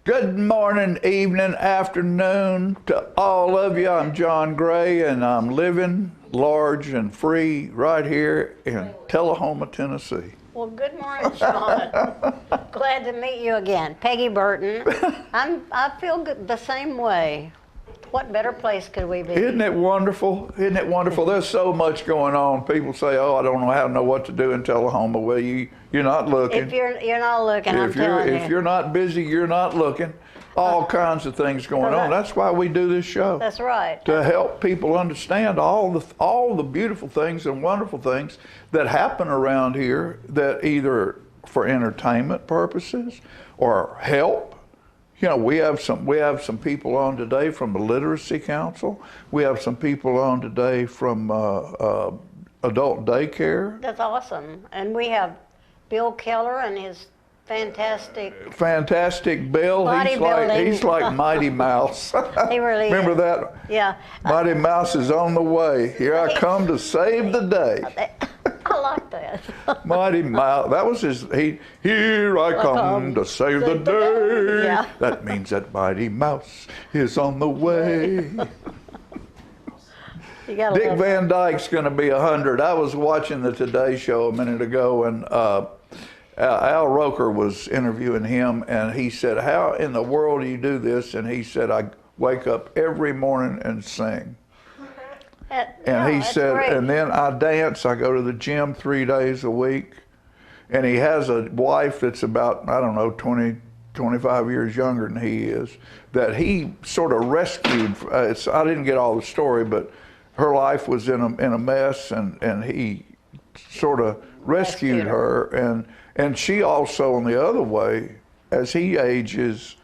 Good morning, evening, afternoon to all of you. I'm John Gray, and I'm living large and free right here in Tullahoma, Tennessee. Well, good morning, Sean. Glad to meet you again. Peggy Burton. I feel good, the same way. What better place could we be? Isn't it wonderful? Isn't it wonderful? There's so much going on. People say, "Oh, I don't know what to do in Tullahoma." Well, you're not looking. If you're not looking, I'm telling you. If you're not busy, you're not looking. All kinds of things going on. That's why we do this show. That's right. To help people understand all the beautiful things and wonderful things that happen around here, that either for entertainment purposes or help. You know, we have some people on today from the Literacy Council. We have some people on today from adult daycare. That's awesome. And we have Bill Keller and his fantastic Bill. He's like Mighty Mouse. He really Remember is. that? Yeah. Mighty Mouse is on the way. Here I come to save the day. I like that. Mighty Mouse. That was his. Here I come to save the day. Yeah. That means that Mighty Mouse is on the way. Dick Van Dyke's going to be 100. I was watching the Today Show a minute ago, and Al Roker was interviewing him, and he said, "How in the world do you do this?" And he said, "I wake up every morning and sing." And he said, great. "And then I dance. I go to the gym 3 days a week." And he has a wife that's about, I don't know, 20, 25 years younger than he is, that he sort of rescued. I didn't get all the story, but her life was in a mess, and he sort of rescued her. And she also, on the other way, as he ages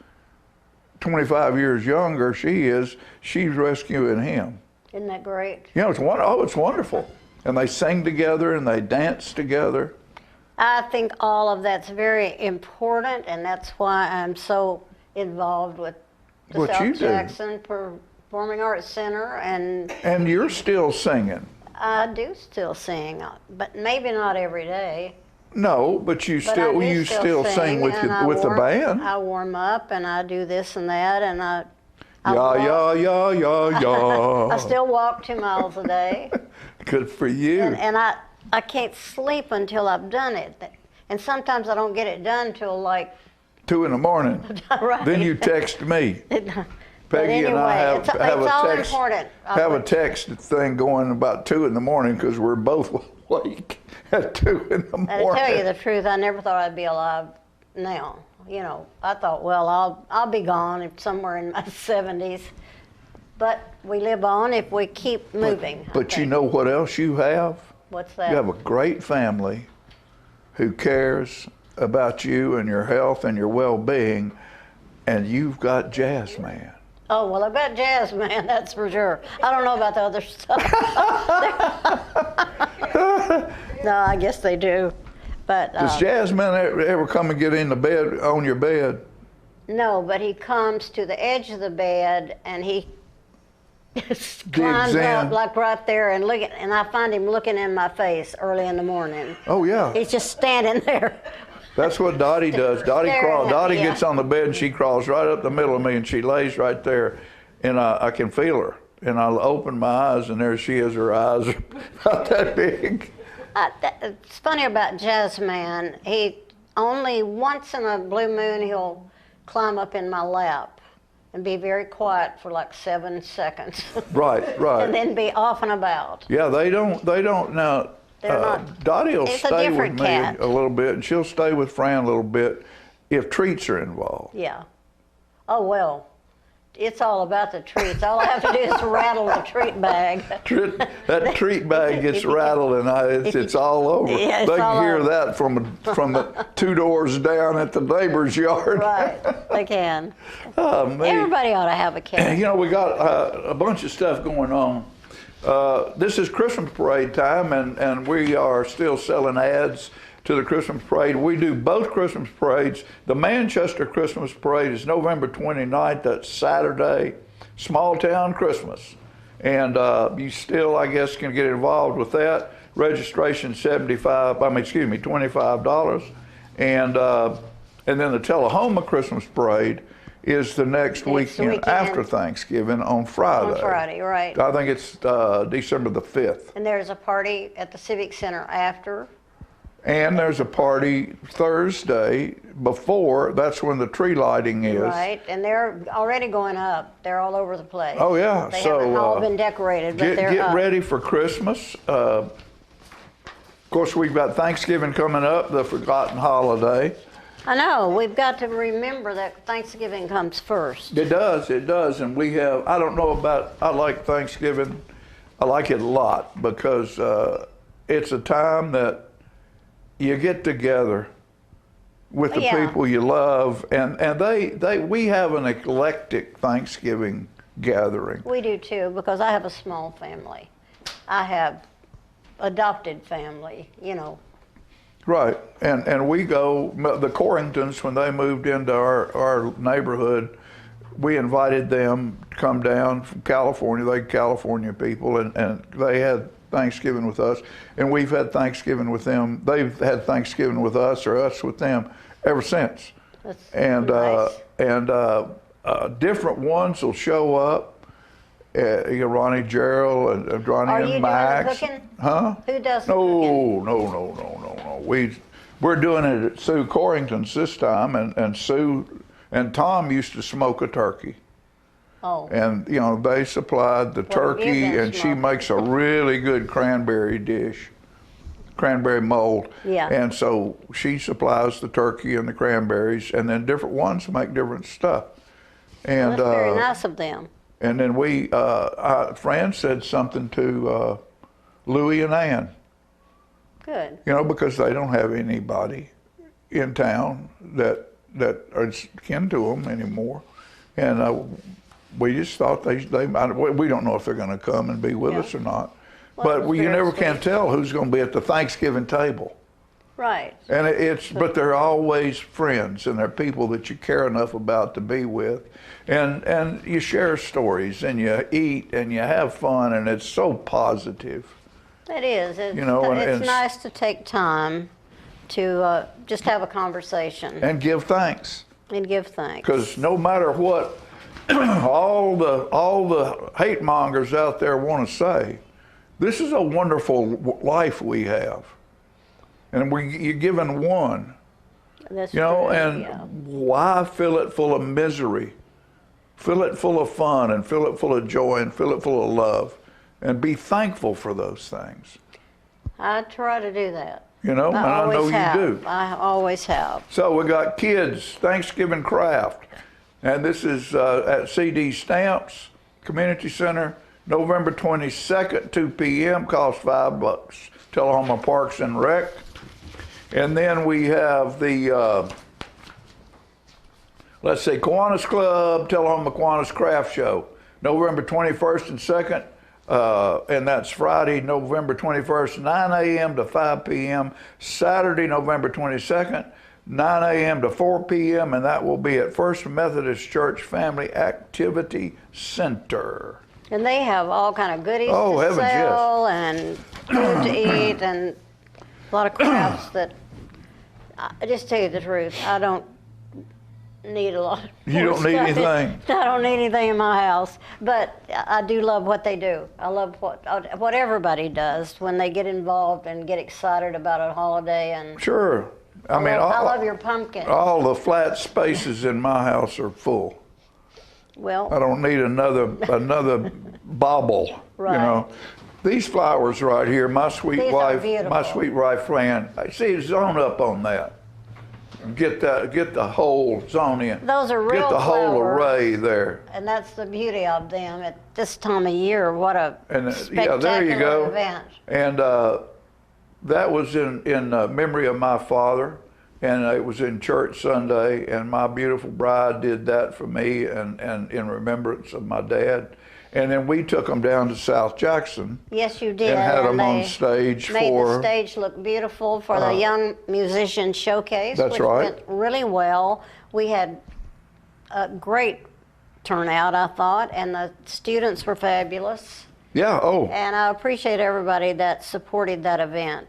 25 years younger, she's rescuing him. Isn't that great? You know, it's wonderful. And they sing together and they dance together. I think all of that's very important, and that's why I'm so involved with the South Jackson Performing Arts Center. And you're still singing. I do still sing, but maybe not every day. No, but you still sing with the band. I warm up and I do this and that, and I still walk 2 miles a day. Good for you. And I can't sleep until I've done it. And sometimes I don't get it done till like 2 in the morning. Right. Then you text me. Peggy anyway, and I have a text thing going about 2 in the morning because we're both awake at 2 in the morning. And to tell you the truth, I never thought I'd be alive now. You know, I thought, well, I'll be gone somewhere in my 70s. But we live on if we keep moving. But you know what else you have? What's that? You have a great family who cares about you and your health and your well-being, and you've got Jazz Man. Oh, well, I've got Jazz Man, that's for sure. I don't know about the other stuff. No, I guess they do. But does Jazz Man ever come and get in the bed, on your bed? No, but he comes to the edge of the bed and he climbs up like right there and and I find him looking in my face early in the morning. Oh yeah. He's just standing there. That's what Dottie does. Dottie gets on the bed and she crawls right up the middle of me and she lays right there, and I can feel her. And I'll open my eyes and there she is. Her eyes are about that big. It's funny about Jazz Man. He only once in a blue moon he'll climb up in my lap and be very quiet for like 7 seconds. Right. And then be off and about. Yeah, they don't now. Dottie will stay with me a little bit, and she'll stay with Fran a little bit if treats are involved. Yeah. Oh well. It's all about the treats. All I have to do is rattle the treat bag. That treat bag gets rattled, and it's all over. Yeah, they can hear that from the 2 doors down at the neighbor's yard. Right, they can. Oh, everybody ought to have a cat. You know, we got a bunch of stuff going on. This is Christmas parade time, and we are still selling ads to the Christmas parade. We do both Christmas parades. The Manchester Christmas parade is November 29th. That's Saturday, small town Christmas. And you still, I guess, can get involved with that. Registration $25. And then the Tullahoma Christmas parade is the next weekend weekend. after Thanksgiving on Friday. On Friday, right. I think it's December the 5th. And there's a party at the Civic Center after. And there's a party Thursday before. That's when the tree lighting is. Right, and they're already going up. They're all over the place. Oh, yeah. They So, haven't all been decorated, but they're Get up. ready for Christmas. Of course, we've got Thanksgiving coming up, the forgotten holiday. I know, we've got to remember that Thanksgiving comes first. It does, and we have, I don't know about, I like Thanksgiving, I like it a lot because it's a time that you get together with the Yeah. people you love, and we have an eclectic Thanksgiving gathering. We do too, because I have a small family. I have adopted family, you know. Right, and we go, the Corringtons, when they moved into our neighborhood, we invited them to come down from California. They're California people, and they had Thanksgiving with us, and we've had Thanksgiving with them. They've had Thanksgiving with us, or us with them, ever since. That's And nice. different ones will show up. You know, Ronnie Gerald and Ronnie Are and you doing the Max. cooking? Huh? Who does the cooking? No. We're doing it at Sue Corrington's this time, and Sue and Tom used to smoke a turkey. Oh, And, you know, they supplied the Well, you've turkey, been and she smoking. makes a really good cranberry dish, cranberry mold. Yeah. And so she supplies the turkey and the cranberries, and then different ones make different stuff. And, that's very nice of them. and then Fran said something to Louie and Ann, Good. you know, because they don't have anybody in town that is kin to them anymore. And we just thought we don't know if they're going to come and be with Yeah. us or not. Well, it But was you very never sweet. can tell who's going to be at the Thanksgiving table. Right. And but they're always friends, and they're people that you care enough about to be with. And you share stories, and you eat, and you have fun, and it's so positive. It is. It's, You know, and it's nice to take time to just have a conversation And give thanks. and give thanks. Because no matter what all the hate mongers out there want to say, this is a wonderful life we have. And you're given one, That's you know, true, and yeah. why fill it full of misery? Fill it full of fun, and fill it full of joy, and fill it full of love, and be thankful for those things. I try to do that. You know, and I know always have. you do. I always have. So we got kids Thanksgiving craft, and this is at CD Stamps Community Center, November 22nd, 2 p.m. Costs $5. Tullahoma Parks and Rec. And then we have the let's see, Kiwanis Club, Tullahoma Kiwanis Craft Show, November 21st and 2nd, and that's Friday, November 21st, 9 a.m. to 5 p.m., Saturday, November 22nd, 9 a.m. to 4 p.m., and that will be at First Methodist Church Family Activity Center. And they have all kind of goodies Oh, to heavens, yes. sell and food to eat and a lot of crafts that, I just tell you the truth, I don't need a lot. You more don't need stuff. anything. I don't need anything in my house, but I do love what they do. I love what everybody does when they get involved and get excited about a holiday. And Sure. I mean, I love your pumpkin. all the flat spaces in my house are full. I Well, don't need another bobble. Right. You know, these flowers right here, my sweet These are wife, beautiful. my sweet wife Fran. See, zone up on that. Get the whole zone in. Those are real Get the whole flowers. array there. and that's the beauty of them at this time of year. What a And spectacular yeah, there you go. event. And that was in memory of my father, and it was in church Sunday, and my beautiful bride did that for me, and in remembrance of my dad. And then we took them down to South Jackson Yes, you did. and had them on they stage made for. the stage look beautiful for the Young Musician Showcase. That's which right. went really well. We had a great turnout, I thought, and the students were fabulous. Yeah. Oh. And I appreciate everybody that supported that event.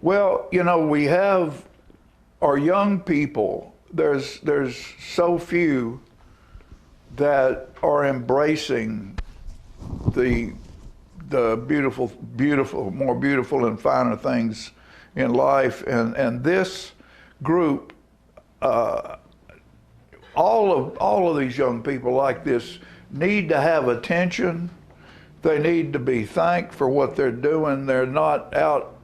Well, you know, we have our young people. There's so few that are embracing the beautiful, more beautiful and finer things in life. And this group, all of these young people like this need to have attention. They need to be thanked for what they're doing. They're not out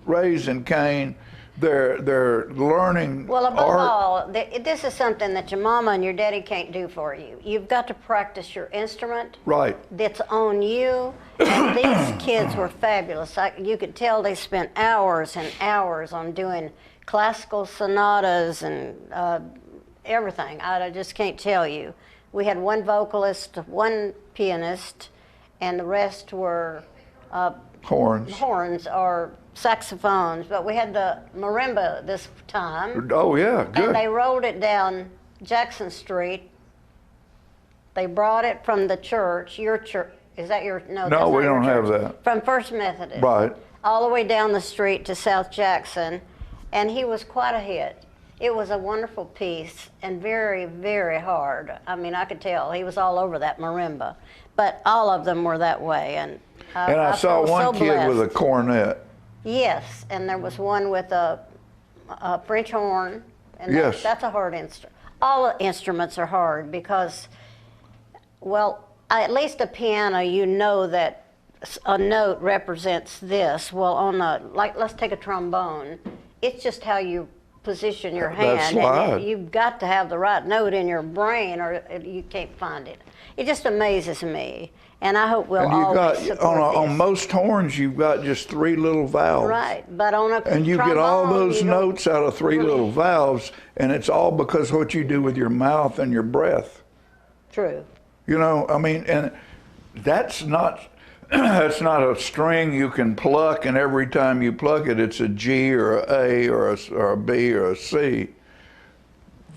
raising Cain. They're learning Well, above art. all, this is something that your mama and your daddy can't do for you. You've got to practice your instrument. Right. That's on you. And these kids were fabulous. You could tell they spent hours and hours on doing classical sonatas and everything. I just can't tell you. We had one vocalist, one pianist, and the rest were horns or saxophones. But we had the marimba this time. Oh yeah, good. And they rolled it down Jackson Street. They brought it from the church, your church. Is that your? No, No, that's we not your don't have church. that. From First Methodist. Right. All the way down the street to South Jackson. And he was quite a hit. It was a wonderful piece and very, very hard. I mean, I could tell he was all over that marimba. But all of them were that way. And I saw feel one so kid with a blessed. cornet. Yes, and there was one with a French horn. And Yes. that's a hard instrument. All instruments are hard because, well, at least a piano, you know that a note represents this. Well, on let's take a trombone. It's just how you position your That hand. slide. And you've got to have the right note in your brain or you can't find it. It just amazes me. And I hope we'll And you always got support on this. most horns, you've got just 3 little valves. Right, but on a And you get all trombone, those you don't- notes out of 3 little valves, and it's all because of what you do with your mouth and your breath. True. You know, I mean, and that's not that's not a string you can pluck, and every time you pluck it, it's a G or a A or a B or a C.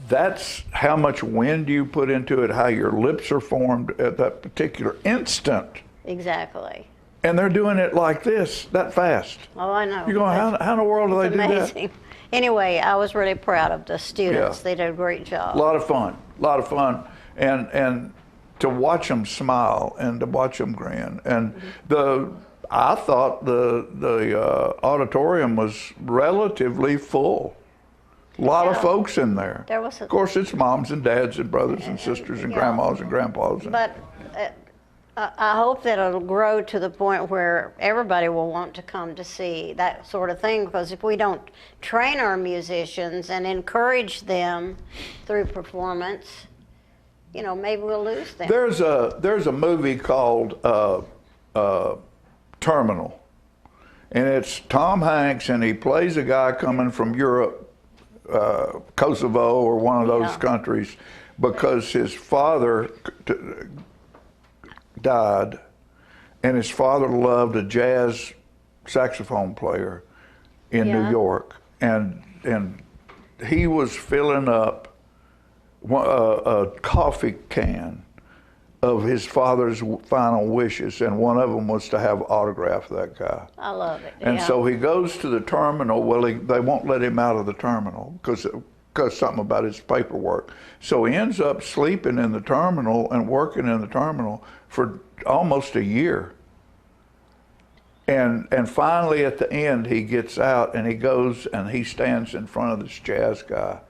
That's how much wind you put into it, how your lips are formed at that particular instant. Exactly. And they're doing it like this, that fast. Oh, I know. You're going, how in the world do they It's do that? amazing. Anyway, I was really proud of the students. Yeah. They did a great job. A lot of fun, and to watch them smile and to watch them grin. And I thought the auditorium was relatively full. A lot of Yeah. folks in there. There was Of course, it's moms and dads and brothers and sisters and Yeah. grandmas and grandpas. But I hope that it'll grow to the point where everybody will want to come to see that sort of thing, because if we don't train our musicians and encourage them through performance, you know, maybe we'll lose them. There's a movie called Terminal, and it's Tom Hanks, and he plays a guy coming from Europe, Kosovo or one of those Yeah. countries, because his father died, and his father loved a jazz saxophone player in Yeah. New York, and he was filling up a coffee can of his father's final wishes, and one of them was to have an autograph of that guy. I love it. And yeah. so he goes to the terminal. Well, they won't let him out of the terminal because something about his paperwork. So he ends up sleeping in the terminal and working in the terminal for almost a year. And finally at the end he gets out and he goes and he stands in front of this jazz guy.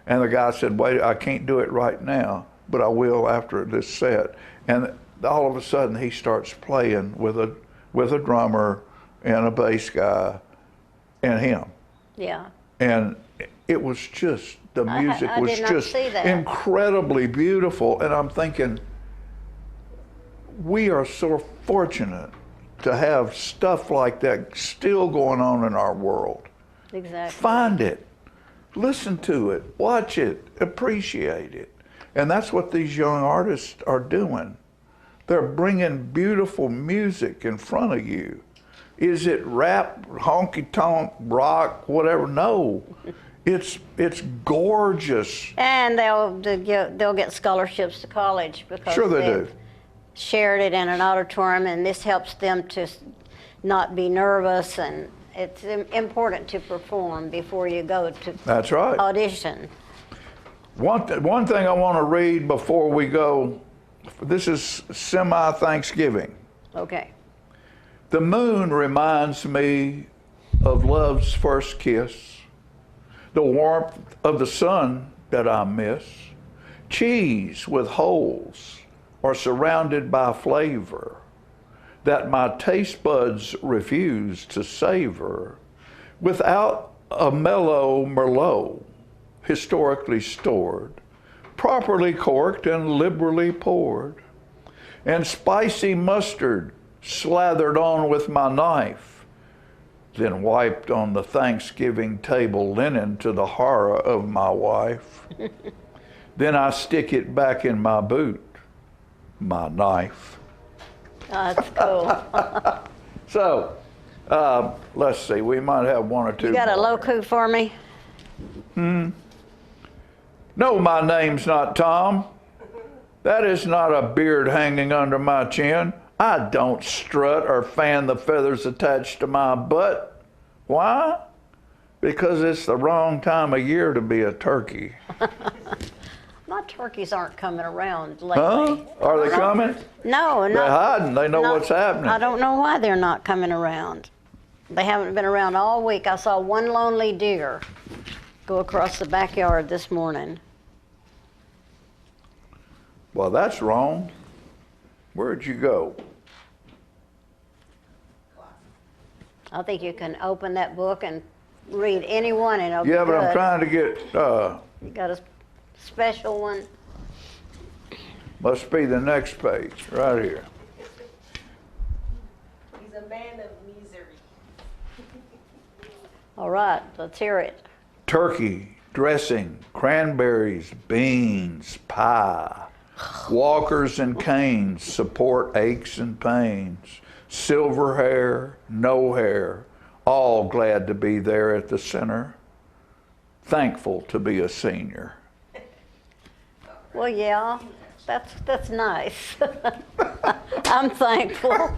And the guy said, "Wait, I can't do it right now, but I will after this set." And all of a sudden he starts playing with a drummer and a bass guy and him. Yeah. And it was just, the music I was did not just see that. incredibly beautiful. And I'm thinking, we are so fortunate to have stuff like that still going on in our world. Exactly. Find it, listen to it, watch it, appreciate it. And that's what these young artists are doing. They're bringing beautiful music in front of you. Is it rap, honky-tonk, rock, whatever? No. It's gorgeous. And they'll get scholarships to college because Sure they they've do. shared it in an auditorium, and this helps them to not be nervous. And it's important to perform before you go to That's right. audition. One thing I want to read before we go, this is semi-Thanksgiving. Okay. The moon reminds me of love's first kiss, the warmth of the sun that I miss. Cheese with holes are surrounded by flavor that my taste buds refuse to savor. Without a mellow Merlot, historically stored, properly corked and liberally poured, and spicy mustard slathered on with my knife, then wiped on the Thanksgiving table linen to the horror of my wife. Then I stick it back in my boot, my knife. Oh, that's cool. So, let's see, we might have one or two You got a more. locu for me? No, my name's not Tom. That is not a beard hanging under my chin. I don't strut or fan the feathers attached to my butt. Why? Because it's the wrong time of year to be a turkey. My turkeys aren't coming around lately. Huh? Are they coming? No, They're hiding. They know what's happening. I don't know why they're not coming around. They haven't been around all week. I saw one lonely deer go across the backyard this morning. Well, that's wrong. Where'd you go? I think you can open that book and read any one and it'll be Yeah, but I'm good. trying to get, You got a special one? must be the next page, right here. He's a man of misery. All right, let's hear it. Turkey, dressing, cranberries, beans, pie. Walkers and canes support aches and pains. Silver hair, no hair, all glad to be there at the center. Thankful to be a senior. Well, yeah, that's nice. I'm thankful.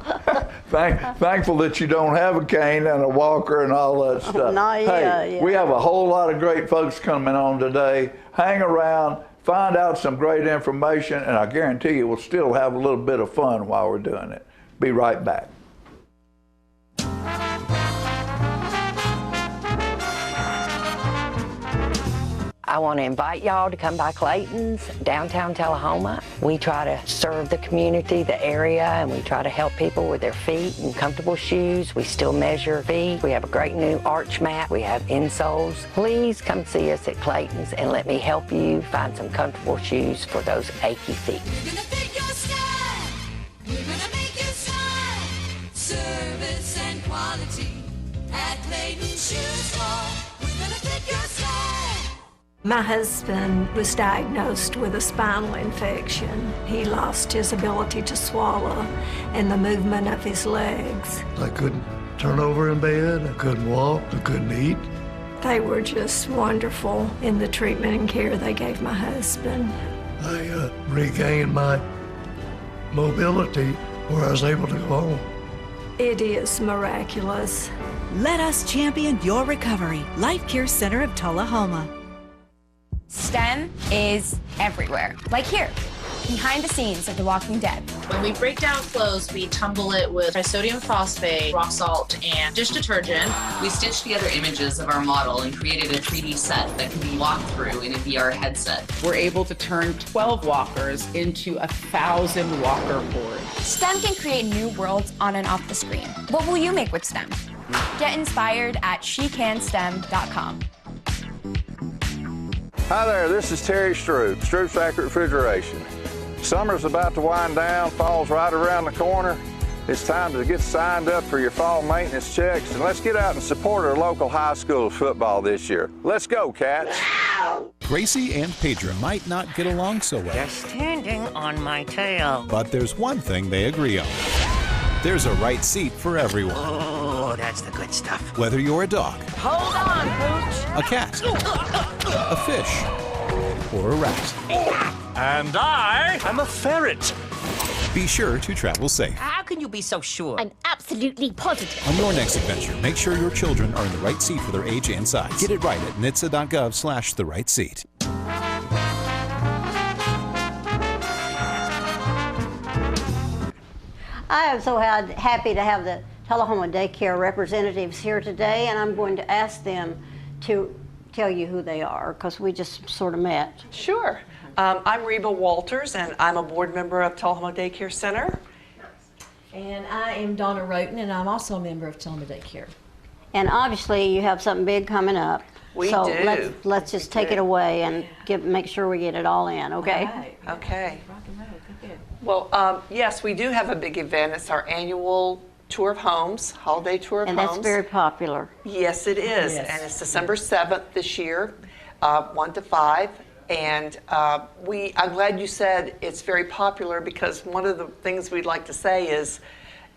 Thankful that you don't have a cane and a walker and all that stuff. not hey, yet, yeah. We have a whole lot of great folks coming on today. Hang around, find out some great information, and I guarantee you we'll still have a little bit of fun while we're doing it. Be right back. I want to invite y'all to come by Clayton's, downtown Tullahoma. We try to serve the community, the area, and we try to help people with their feet and comfortable shoes. We still measure feet. We have a great new arch mat. We have insoles. Please come see us at Clayton's and let me help you find some comfortable shoes for those achy feet. We're gonna fit your style. We're gonna make you smile. Service and quality at Clayton's Shoe Store. We're gonna fit your style. My husband was diagnosed with a spinal infection. He lost his ability to swallow and the movement of his legs. I couldn't turn over in bed, I couldn't walk, I couldn't eat. They were just wonderful in the treatment and care they gave my husband. I regained my mobility where I was able to go home. It is miraculous. Let us champion your recovery. Life Care Center of Tullahoma. STEM is everywhere. Like here, behind the scenes of The Walking Dead. When we break down clothes, we tumble it with trisodium phosphate, rock salt, and dish detergent. We stitched together images of our model and created a 3D set that can be walked through in a VR headset. We're able to turn 12 walkers into 1,000 walker boards. STEM can create new worlds on and off the screen. What will you make with STEM? Get inspired at shecanstem.com. Hi there, this is Terry Stroop, Stroop Factory Refrigeration. Summer's about to wind down, fall's right around the corner. It's time to get signed up for your fall maintenance checks, and let's get out and support our local high school football this year. Let's go, Cats! Gracie and Pedro might not get along so well. They're standing on my tail. But there's one thing they agree on. There's a right seat for everyone. Oh, that's the good stuff. Whether you're a dog, Hold on, Pooch. a cat, a fish, or a rat. And I'm a ferret. Be sure to travel safe. How can you be so sure? I'm absolutely positive. On your next adventure, make sure your children are in the right seat for their age and size. Get it right at nhtsa.gov/the right seat. I am so happy to have the Tullahoma Daycare representatives here today, and I'm going to ask them to tell you who they are, because we just sort of met. Sure. I'm Reba Walters, and I'm a board member of Tullahoma Daycare Center. And I am Donna Roten, and I'm also a member of Tullahoma Daycare. And obviously, you have something big coming up. We so do. Let's just take it away and make sure we get it all in, okay? All right. Okay. Well, yes, we do have a big event. It's our annual tour of homes, holiday tour of And homes. that's very popular. Yes, it is. Yes. And it's December 7th this year, 1 to 5. And I'm glad you said it's very popular, because one of the things we'd like to say is,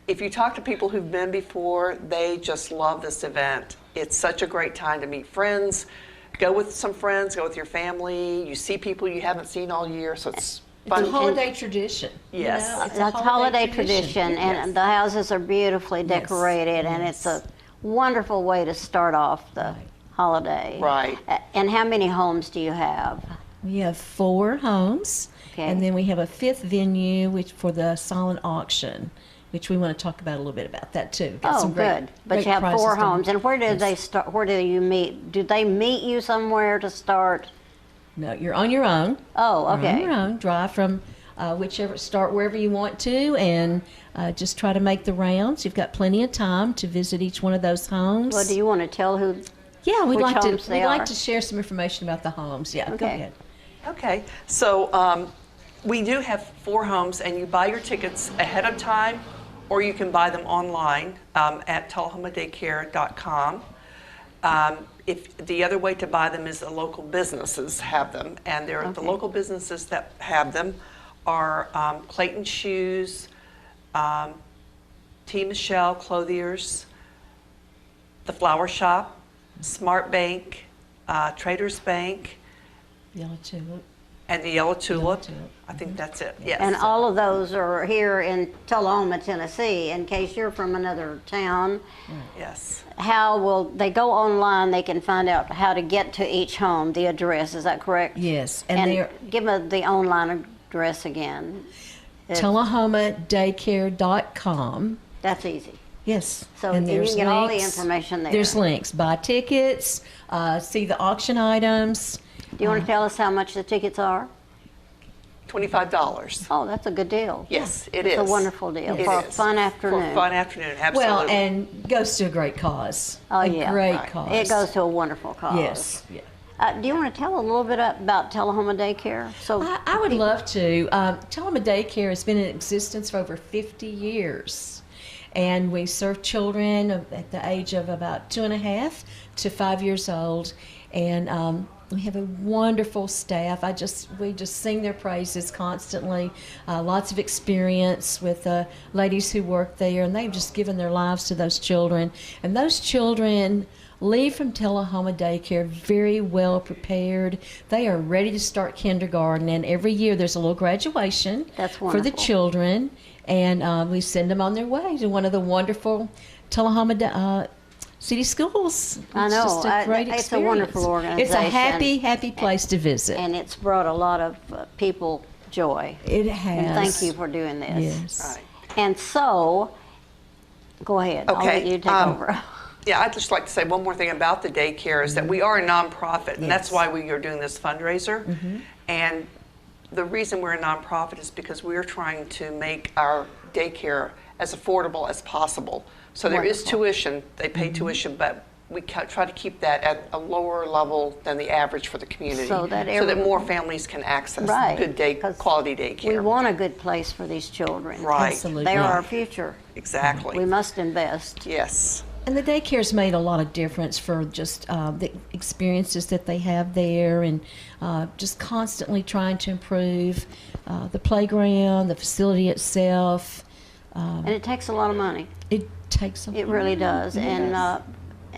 if you talk to people who've been before, they just love this event. It's such a great time to meet friends. Go with some friends, go with your family. You see people you haven't seen all year, so it's fun. It's a holiday tradition. Yes. You know, it's a That's holiday tradition, and Yes. the houses are beautifully decorated, and it's a wonderful way to start off the holiday. Right. And how many homes do you have? We have 4 homes, and then we have a 5th venue, which for the silent auction, which we want to talk about a little bit about that too. Got Oh, some great- good. But great you have prizes 4 going. homes, and where do Yes. they start? Where do you meet? Do they meet you somewhere to start? No, you're on your own. Oh, You're okay. on your own. Drive from start wherever you want to, and just try to make the rounds. You've got plenty of time to visit each one of those homes. Well, do you want to tell who? Yeah, we'd which like to. homes they We'd like are? to share some information about the homes. Yeah, go Okay. ahead. Okay, so we do have 4 homes, and you buy your tickets ahead of time, or you can buy them online at tullahomadaycare.com. If the other way to buy them is the local businesses have them, and the local businesses that have them are Clayton Shoes, T. Michelle Clothiers, the Flower Shop, Smart Bank, Traders Bank, Yellow Tulip. And the Yellow Tulip. I think that's it. Yes. And all of those are here in Tullahoma, Tennessee. In case you're from another town, Yes. how will they go online? They can find out how to get to each home, the address. Is that correct? Yes, And, and they're give me the online address again. tullahomadaycare.com. That's easy. Yes. So and you can get all the information there. There's links. Buy tickets, see the auction items. Do you want to tell us how much the tickets are? $25. Oh, that's a good deal. Yes, it It's is. a wonderful deal It for a is. fun afternoon. For a fun afternoon, absolutely. Well, and goes to a great cause. Oh, a yeah. great Right. cause. It goes to a wonderful cause. Yes. Yeah. Do you want to tell a little bit about Tullahoma Daycare? So I would love to. Tullahoma Daycare has been in existence for over 50 years. And we serve children at the age of about 2.5 to 5 years old. And we have a wonderful staff. We just sing their praises constantly. Lots of experience with the ladies who work there, and they've just given their lives to those children. And those children leave from Tullahoma Daycare very well prepared. They are ready to start kindergarten, and every year there's a little graduation for the wonderful. children, and we send them on their way to one of the wonderful Tullahoma city schools. I It's know. just a great It's a wonderful experience. It's a organization. happy place to visit. And it's brought a lot of people joy. It has. And thank you for doing this. Yes. Right. And so, go ahead. I'll let you take over. Yeah, I'd just like to say one more thing about the daycare is that we are a nonprofit, and that's why we are doing this fundraiser. And the reason we're a nonprofit is because we're trying to make our daycare as affordable as possible. So there is Wonderful. tuition, they pay tuition, but we try to keep that at a lower level than the average for the community, So that more families can access Right, good quality daycare. We want a good place for these children. Right. Absolutely. They are Right. our future. Exactly. We must invest. Yes. And the daycare's made a lot of difference for just the experiences that they have there, and just constantly trying to improve the playground, the facility itself. And it takes a lot of money. It takes a It lot really of does. money. And Yes.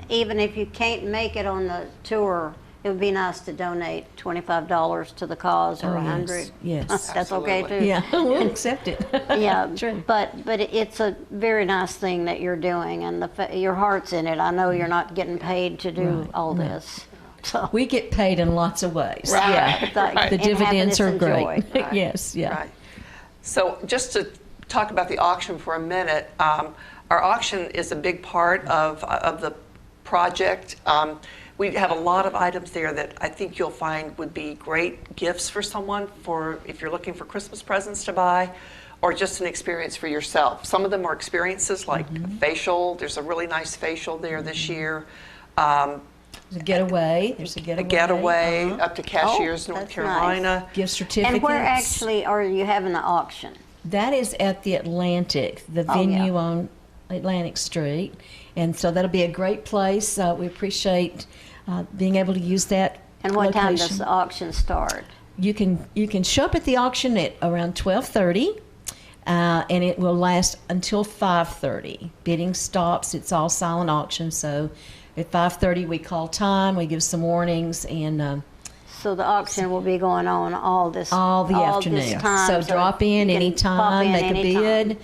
even if you can't make it on the tour, it would be nice to donate $25 to the cause or Oh, yes. $100. Yes. That's okay too. Yeah, we'll accept it. Yeah, True. but it's a very nice thing that you're doing, and your heart's in it. I know you're not getting paid to do Right, all no. this. So We get paid in lots of ways. Right, Yeah. right. The And dividends happiness are and great. joy. Right. Yes, yeah. Right. So just to talk about the auction for a minute. Our auction is a big part of the project. We have a lot of items there that I think you'll find would be great gifts for someone, for if you're looking for Christmas presents to buy, or just an experience for yourself. Some of them are experiences like facial. There's a really nice facial there this year. There's a getaway. There's a getaway. A getaway up to Cashiers, North Carolina. Nice. Gift certificates. And where actually are you having the auction? That is at the Atlantic, the venue on Atlantic Street. And so that'll be a great place. We appreciate being able to use that. And what time location. does the auction start? You can show up at the auction at around 12:30. And it will last until 5:30. Bidding stops. It's all silent auction. So at 5:30 we call time. We give some warnings, and so the auction will be going on all the afternoon. This time, so drop in anytime, make a anytime. bid.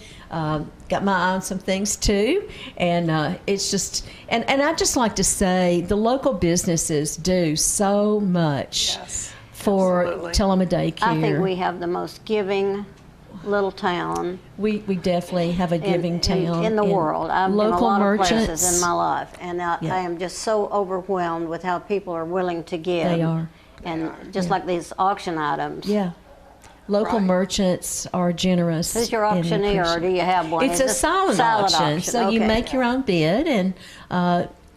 Got my eye on some things too, and it's just and I'd just like to say the local businesses do so much for Tullahoma Daycare. I think we have the most giving little town. We definitely have a giving town in the world. I've been a lot of places merchants in my life, and I am just so overwhelmed with how people are willing to give. They are. And just like these auction items. Yeah. Local merchants are generous. Who's your auctioneer, or do you have one? It's a silent auction. So you make your own bid, and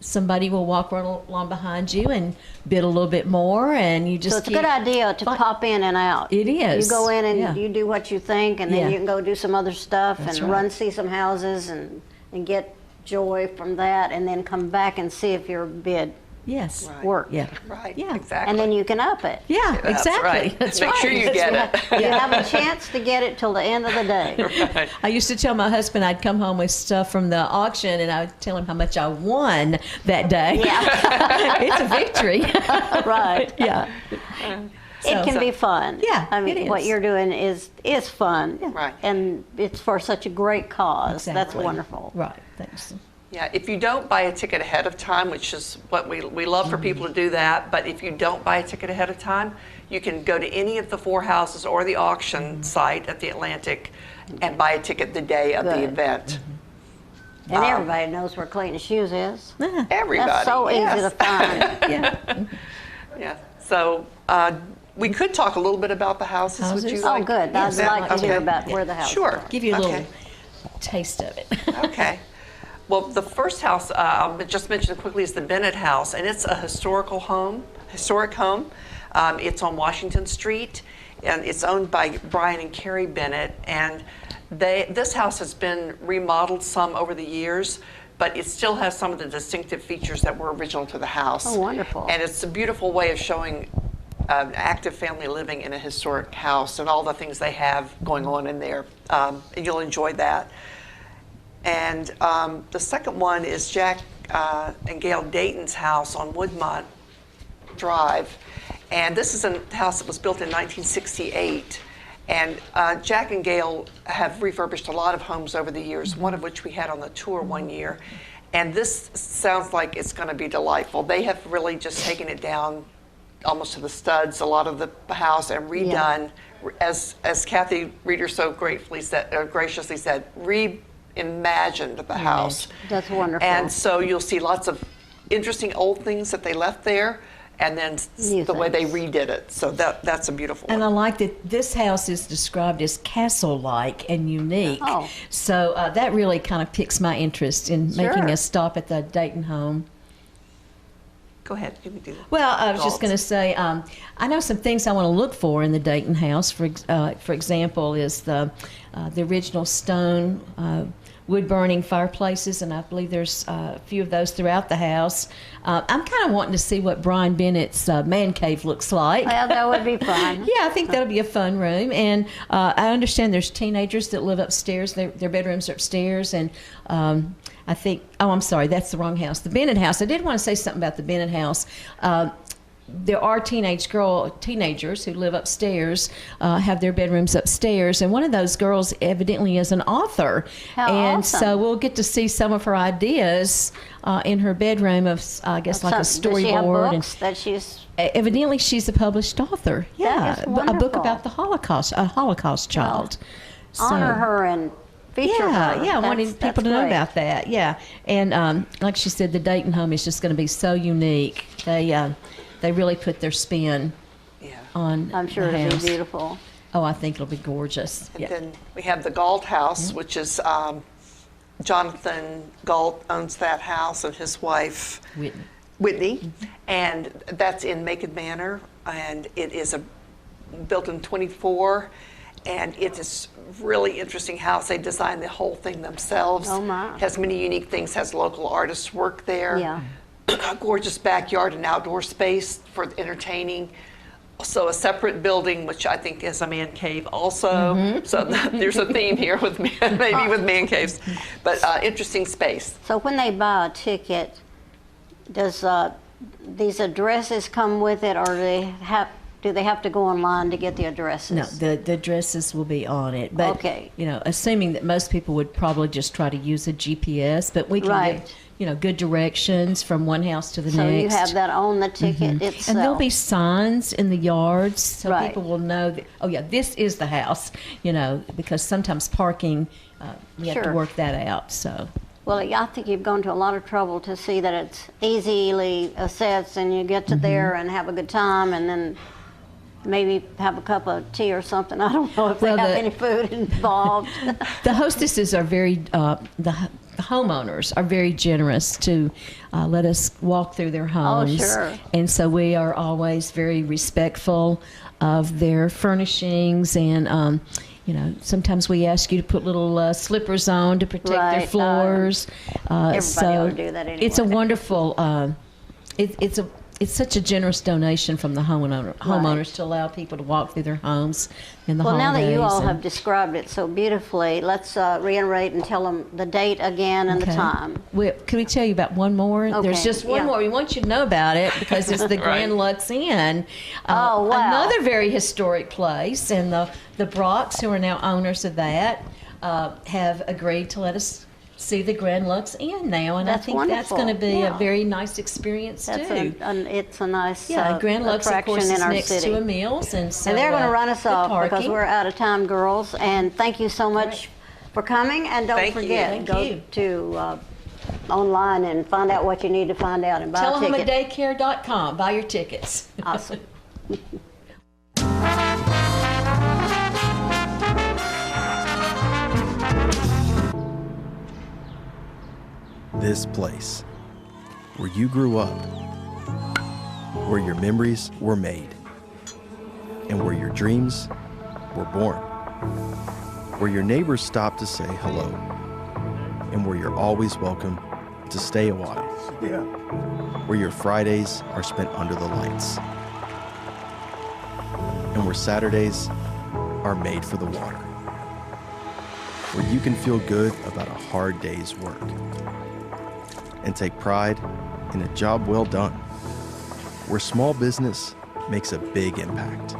somebody will walk right along behind you and bid a little bit more, and you just. So it's a good idea to pop in and out. It is. You go in and you do what you think, and then you can go do some other stuff That's and right. see some houses and get joy from that, and then come back and see if your bid. Yes. Work. Yeah. Right. Yeah. Exactly. And then you can up it. Yeah. That's Exactly. right. That's Make right. sure you get it. You have a chance to get it till the end of the day. Right. I used to tell my husband I'd come home with stuff from the auction, and I would tell him how much I won that day. Yeah. It's a victory. Right. Yeah. It can be fun. Yeah, I mean, it what is. you're doing is fun. Right. And it's for such a great cause. That's Exactly. wonderful. Right. Thanks. Yeah, if you don't buy a ticket ahead of time, which is what we love for people to do that, but if you don't buy a ticket ahead of time, you can go to any of the 4 houses or the auction site at the Atlantic and buy a ticket the day of the Good. event. And everybody knows where Clayton Shoes is. Everybody. That's so easy yes. to find. Yeah. Yeah. So we could talk a little bit about the houses. Would you Oh, like? good. I'd like to hear about where the houses Sure. are. Give you a little Okay. taste of it. Okay. Well, the first house I'll just mention quickly is the Bennett House, and it's a historic home. It's on Washington Street, and it's owned by Brian and Carrie Bennett. And this house has been remodeled some over the years, but it still has some of the distinctive features that were original to the house. Oh, wonderful. And it's a beautiful way of showing active family living in a historic house and all the things they have going on in there. And you'll enjoy that. And the second one is Jack and Gail Dayton's house on Woodmont Drive. And this is a house that was built in 1968. And Jack and Gail have refurbished a lot of homes over the years, one of which we had on the tour one year. And this sounds like it's going to be delightful. They have really just taken it down almost to the studs, a lot of the house, and redone, as Kathy Reeder so graciously said, reimagined the house. That's wonderful. And so you'll see lots of interesting old things that they left there, and then the way they redid it. So that's a beautiful And one. I like that this house is described as castle-like and unique. Oh. So that really kind of piques my interest in making Sure. a stop at the Dayton home. Go ahead, you can do that. Well, I was just going to say, I know some things I want to look for in the Dayton house. For example, is the original stone wood-burning fireplaces, and I believe there's a few of those throughout the house. I'm kind of wanting to see what Brian Bennett's man cave looks like. Well, that would be fun. Yeah, I think that'll be a fun room. And I understand there's teenagers that live upstairs. Their bedrooms are upstairs. And I think, I'm sorry, that's the wrong house. The Bennett house. I did want to say something about the Bennett house. There are teenagers who live upstairs, have their bedrooms upstairs, and one of those girls evidently is an author. How and awesome. so we'll get to see some of her ideas in her bedroom of, I guess, like a Does she have storyboard. books that she's... Evidently, she's a published author. Yeah, is a book wonderful. about the Holocaust, a Holocaust child. honor her and feature her. Yeah, I wanted That's people to know great. about that. Yeah, and like she said, the Dayton home is just going to be so unique. They really put their spin on. I'm sure the it'll be house. beautiful. Oh, I think it'll be gorgeous. And then we have the Galt House, which is Jonathan Galt owns that house, and his wife Whitney, and that's in Macon Manor, and it is built in 24, and it is really interesting house. They designed the whole thing themselves. Oh my! Has many unique things. Has local artists work there. Yeah. A gorgeous backyard and outdoor space for entertaining. So a separate building, which I think is a man cave also. So there's a theme here with maybe with man caves, but interesting space. So when they buy a ticket, does these addresses come with it, or do they have to go online to get the addresses? No, the addresses will be on it. But, Okay. Assuming that most people would probably just try to use a GPS, but we can give, good directions from one house to the So next. you have that on the ticket itself. And there'll be signs in the yards so Right. people will know that, oh yeah, this is the house, because sometimes parking, we have to Sure. work that out, so. Well, I think you've gone to a lot of trouble to see that it's easily assessed, and you get to there and have a good time, and then maybe have a cup of tea or something. I don't know if they Well, have the- any food involved. The hostesses are very, the homeowners are very generous to let us walk through their homes. sure. And so we are always very respectful of their furnishings, and sometimes we ask you to put little slippers on to protect their Right, floors. everybody ought to do that It's a anyway. wonderful. It's such a generous donation from the homeowners to allow people to walk through their homes in the Well, now holidays. that you all and- have described it so beautifully, let's reiterate and tell them the date again and the Okay. time. Can we tell you about one more? Okay, There's just one yeah. more. We want you to know about it because it's the Grand Lux Inn. Oh, wow. Another very historic place. And the Brocks, who are now owners of that, have agreed to let us see the Grand Lux Inn now. And That's I think that's wonderful. going to be Yeah. a very nice experience, That's too. it's a nice Grand Lux, of attraction course, in is our next city. to a Mills. And so, And they're going to run us good off because parking. we're out of time, girls. And thank you so much for coming. And don't Thank you. forget, Thank go you. to online and find out what you need to find out and buy a ticket. TullahomaDaycare.com. Buy your tickets. Awesome. This place, where you grew up, where your memories were made, and where your dreams were born, where your neighbors stop to say hello, and where you're always welcome to stay a while, where your Fridays are spent under the lights, and where Saturdays are made for the water, where you can feel good about a hard day's work and take pride in a job well done, where small business makes a big impact,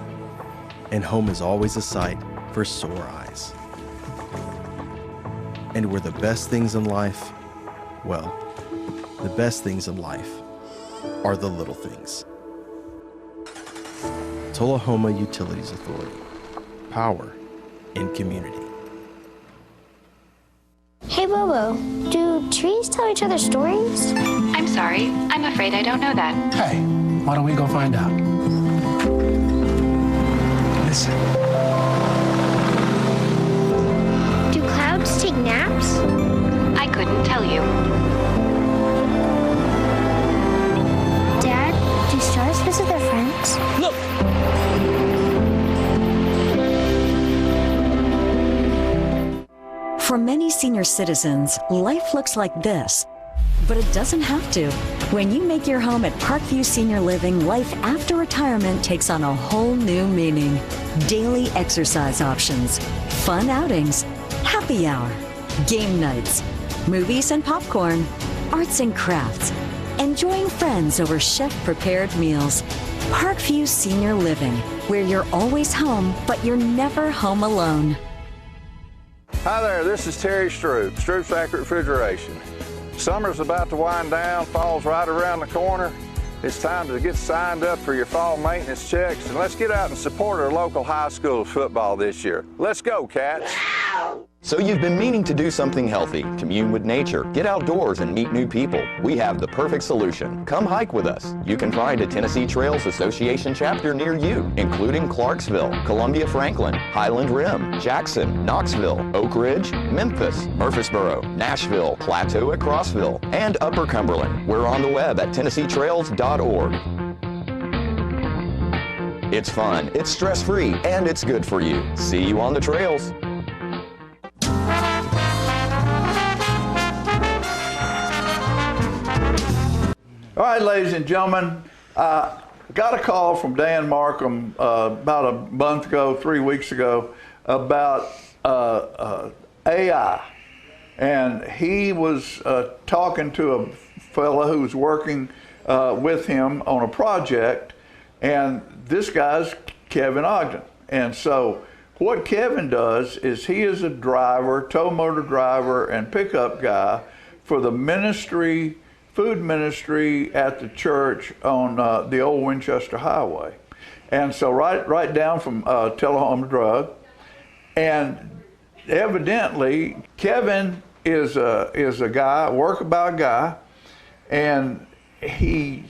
and home is always a sight for sore eyes. And where the best things in life, well, the best things in life are the little things. Tullahoma Utilities Authority. Power in community. Hey Bobo, do trees tell each other stories? I'm sorry, I'm afraid I don't know that. Hey, why don't we go find out? Listen. Do clouds take naps? I couldn't tell you. Dad, do stars visit their friends? Look! For many senior citizens, life looks like this, but it doesn't have to. When you make your home at Parkview Senior Living, life after retirement takes on a whole new meaning. Daily exercise options, fun outings, happy hour, game nights, movies and popcorn, arts and crafts, enjoying friends over chef-prepared meals. Parkview Senior Living, where you're always home, but you're never home alone. Hi there, this is Terry Stroop, Stroop's Accurate Refrigeration. Summer's about to wind down, fall's right around the corner. It's time to get signed up for your fall maintenance checks, and let's get out and support our local high school football this year. Let's go, Cats! So you've been meaning to do something healthy, commune with nature, get outdoors and meet new people. We have the perfect solution. Come hike with us. You can find a Tennessee Trails Association chapter near you, including Clarksville, Columbia Franklin, Highland Rim, Jackson, Knoxville, Oak Ridge, Memphis, Murfreesboro, Nashville, Plateau at Crossville, and Upper Cumberland. We're on the web at TennesseeTrails.org. It's fun, it's stress-free, and it's good for you. See you on the trails. All right, ladies and gentlemen, got a call from Dan Markham about a month ago, 3 weeks ago, about AI. And he was talking to a fellow who was working with him on a project, and this guy's Kevin Ogden. And so what Kevin does is he is a driver, tow motor driver and pickup guy for the ministry, food ministry at the church on the old Winchester Highway. And so right down from Tullahoma Drug. And evidently Kevin is a guy, workabout guy, and he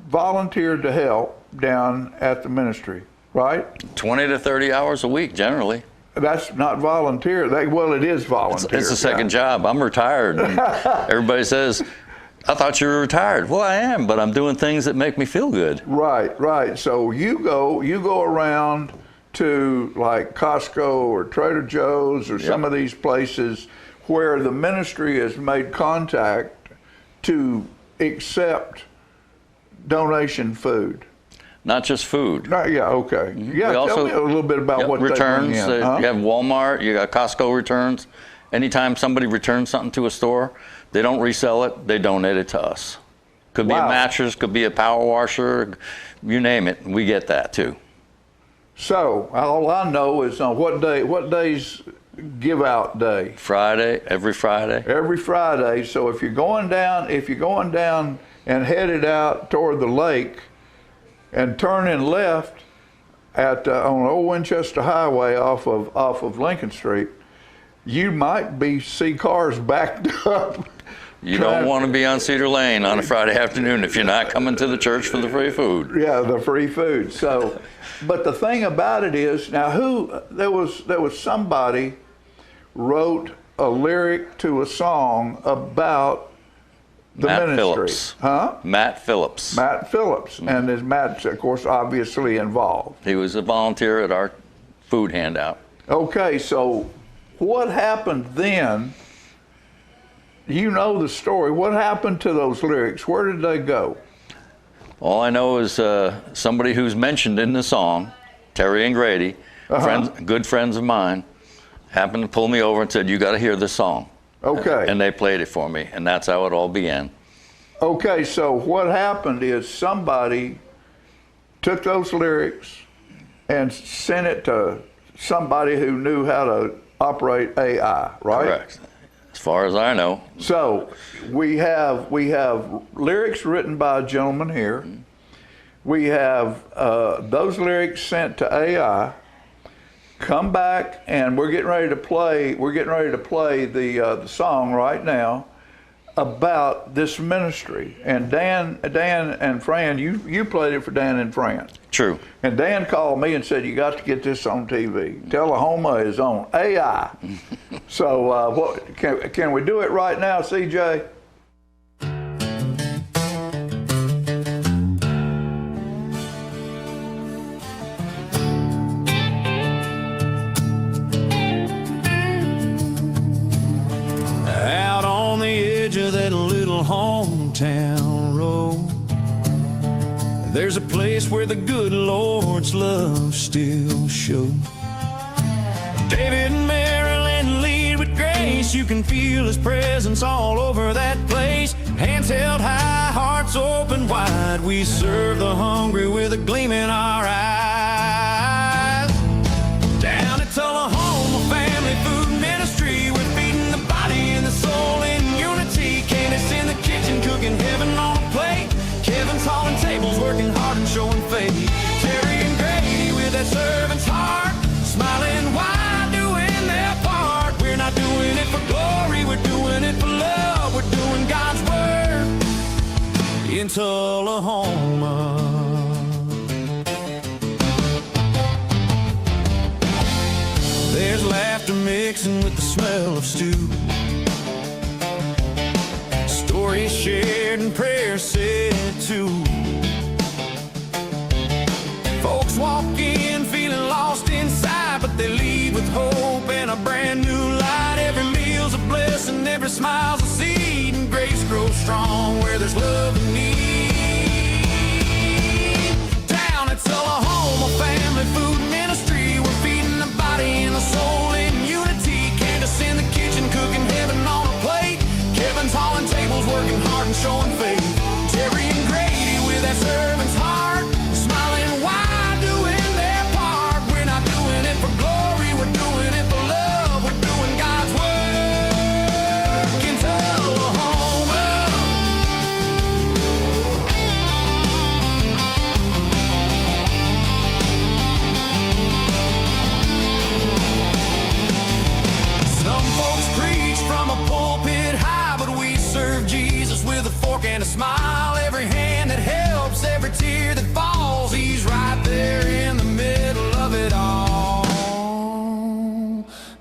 volunteered to help down at the ministry, right? 20 to 30 hours a week, generally. That's not volunteer. Well, it is volunteer. It's a second job. I'm retired. And everybody says, I thought you were retired. Well, I am, but I'm doing things that make me feel good. Right. So you go around to like Costco or Trader Joe's or some of these places where the ministry has made contact to accept donation food. Not just food. Yeah, okay. Yeah, tell me a little bit about what returns. They bring in. You have Walmart, you got Costco returns. Anytime somebody returns something to a store, they don't resell it, they donate it to us. Could be a mattress, could be a power washer, you name it, we get that too. So, all I know is on what day's give out day? Friday, every Friday. Every Friday. So if you're going down and headed out toward the lake and turning left at on Old Winchester Highway off of Lincoln Street, you might see cars backed up. You don't want to be on Cedar Lane on a Friday afternoon if you're not coming to the church for the free food. Yeah, the free food. So, but the thing about it is, now there was somebody wrote a lyric to a song about the Matt ministry. Phillips. Huh? Matt Phillips. Matt Phillips. And is Matt's, of course, obviously involved. He was a volunteer at our food handout. Okay, so what happened then? You know the story. What happened to those lyrics? Where did they go? All I know is somebody who's mentioned in the song, Terry and Grady, good friends of mine, happened to pull me over and said, you got to hear this song. Okay. And they played it for me, and that's how it all began. Okay, so what happened is somebody took those lyrics and sent it to somebody who knew how to operate AI, right? Correct. As far as I know. So we have lyrics written by a gentleman here. We have those lyrics sent to AI. Come back, and we're getting ready to play the song right now about this ministry. And Dan and Fran, you played it for Dan and Fran. True. And Dan called me and said, you got to get this on TV. Tullahoma is on AI. So can we do it right now, CJ? Out on the edge of that little hometown road, there's a place where the good Lord's love still shows. David and Marilyn lead with grace. You can feel His presence all over that place. Hands held high, hearts open wide. We serve the hungry with a gleam in our eyes. Down at Tullahoma Family Food Ministry, we're feeding the body and the soul in unity. Candace in the kitchen cooking heaven on a plate. Kevin's hauling tables, working hard and showing faith. Terry and Grady with that servant's heart, smiling wide, doing their part. Tullahoma. There's laughter mixing with the smell of stew. Stories shared and prayers said too. Folks walk in feeling lost inside, but they leave with hope and a brand new light. Every meal's a blessing, every smile's a seed, and grace grows strong where there's love and need. Down at Tullahoma Family Food Ministry, we're feeding the body and the soul in unity. Candace in the kitchen cooking heaven on a plate. Kevin's hauling tables, working hard and showing faith. Terry and Grady with that servant's heart, smiling wide, doing their part. We're not doing it for glory, we're doing it for love. We're doing God's work in Tullahoma. Some folks preach from a pulpit high, but we serve Jesus with a fork and a smile. Every hand that helps, every tear that falls, he's right there in the middle of it all.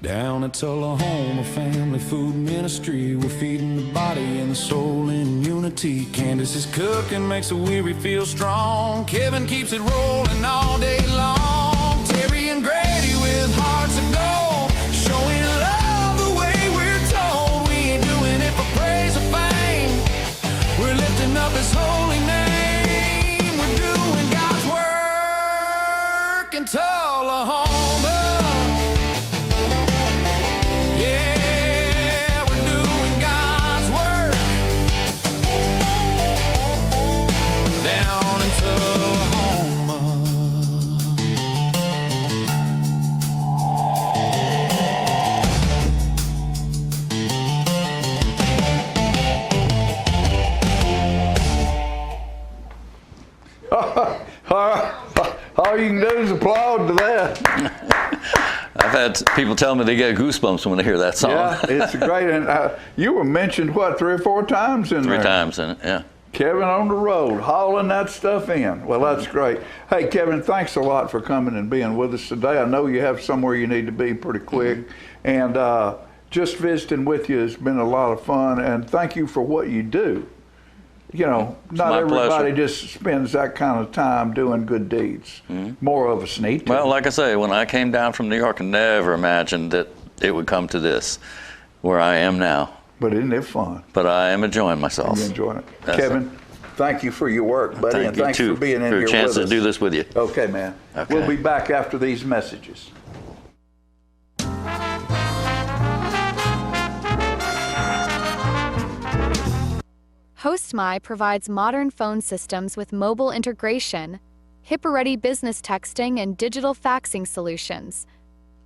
Down at Tullahoma Family Food Ministry, we're feeding the body and the soul in unity. Candace is cooking, makes the weary feel strong. Kevin keeps it rolling all day long. Terry and Grady with hearts of gold, showing love the way we're told. We ain't doing it for praise or fame, we're lifting up his holy name. We're doing God's work in Tullahoma. Yeah, we're doing God's work down in Tullahoma. All you can do is applaud to that. I've had people tell me they get goosebumps when they hear that song. Yeah, it's great. And you were mentioned, what, 3 or 4 times in there? 3 times in it, yeah. Kevin on the road, hauling that stuff in. Well, that's great. Hey, Kevin, thanks a lot for coming and being with us today. I know you have somewhere you need to be pretty quick. And just visiting with you has been a lot of fun. And thank you for what you do. You know, not everybody just spends that kind of time doing good deeds. More of us need to. Well, like I say, when I came down from New York, I never imagined that it would come to this, where I am now. But isn't it fun? But I am enjoying myself. You're enjoying it. Kevin, thank you for your work, buddy, and thanks for being in here with us. For a chance to do this with you. Okay, man. Okay. We'll be back after these messages. HostMy provides modern phone systems with mobile integration, HIPAA-ready business texting, and digital faxing solutions.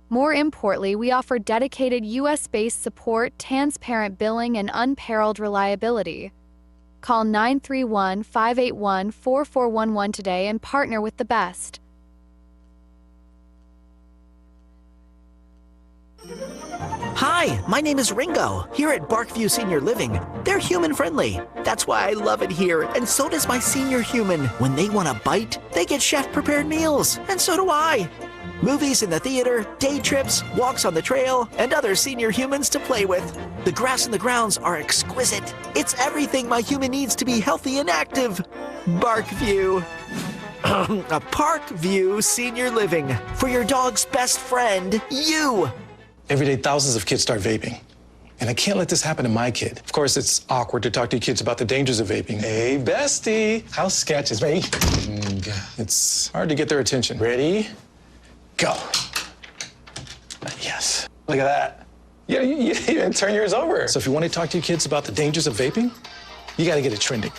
More importantly, we offer dedicated U.S.-based support, transparent billing, and unparalleled reliability. Call 931-581-4411 today and partner with the best. Hi, my name is Ringo. Here at Barkview Senior Living, they're human-friendly. That's why I love it here, and so does my senior human. When they want a bite, they get chef-prepared meals, and so do I. Movies in the theater, day trips, walks on the trail, and other senior humans to play with. The grass and the grounds are exquisite. It's everything my human needs to be healthy and active. Barkview. A Parkview Senior Living. For your dog's best friend, you. Every day, thousands of kids start vaping. And I can't let this happen to my kid. Of course, it's awkward to talk to your kids about the dangers of vaping. Hey, bestie, how's sketches? Ready? It's hard to get their attention. Ready? Go. Yes. Look at that. You even turn yours over. So if you want to talk to your kids about the dangers of vaping, you got to get it trending.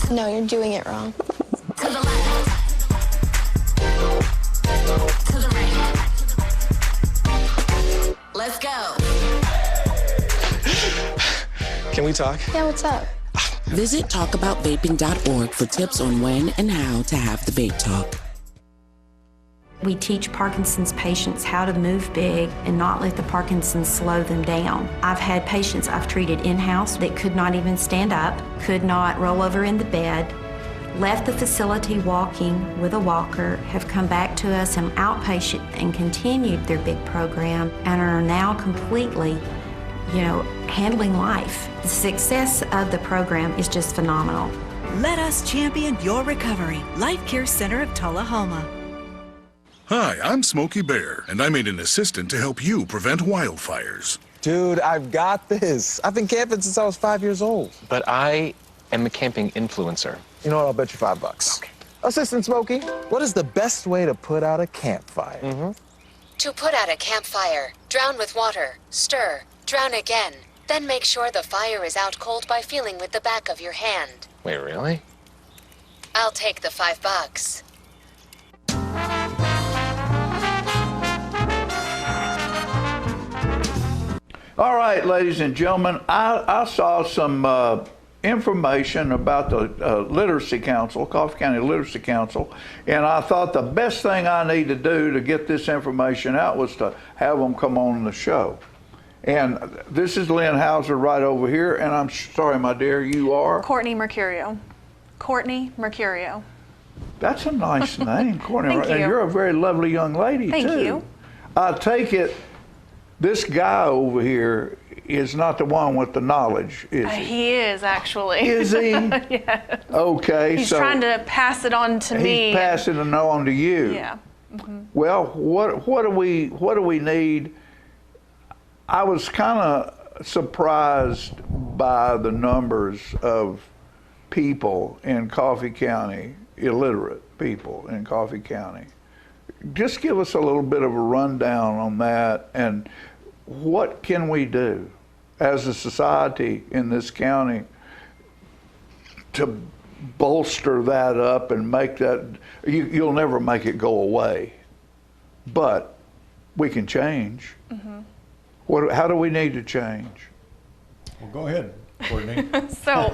No, you're doing it wrong. Let's go. Can we talk? Yeah, what's up? Visit talkaboutvaping.org for tips on when and how to have the vape talk. We teach Parkinson's patients how to move big and not let the Parkinson's slow them down. I've had patients I've treated in-house that could not even stand up, could not roll over in the bed, left the facility walking with a walker, have come back to us in outpatient and continued their big program and are now completely, handling life. The success of the program is just phenomenal. Let us champion your recovery. Life Care Center of Tullahoma. Hi, I'm Smokey Bear, and I'm an assistant to help you prevent wildfires. Dude, I've got this. I've been camping since I was 5 years old. But I am a camping influencer. You know what? I'll bet you $5. Okay. Assistant Smokey, what is the best way to put out a campfire? To put out a campfire, drown with water, stir, drown again. Then make sure the fire is out cold by feeling with the back of your hand. Wait, really? I'll take the $5. All right, ladies and gentlemen, I saw some information about the Literacy Council, Coffee County Literacy Council, and I thought the best thing I need to do to get this information out was to have them come on the show. And this is Lynn Hauser right over here, and I'm sorry, my dear, you are? Courtney Mercurio. Courtney Mercurio. That's a nice name, Courtney. Thank you. And you're a very lovely young lady, too. Thank you. I take it this guy over here is not the one with the knowledge, is he? He is, actually. Is he? Yes. Okay, He's so trying to pass it on to me. He's passing it on to you. Yeah. Mm-hmm. Well, what do we need? I was kind of surprised by the numbers of people in Coffee County, illiterate people in Coffee County. Just give us a little bit of a rundown on that, and what can we do as a society in this county to bolster that up and make that, you'll never make it go away, but we can change. Mm-hmm. How do we need to change? Well, go ahead, Courtney. So,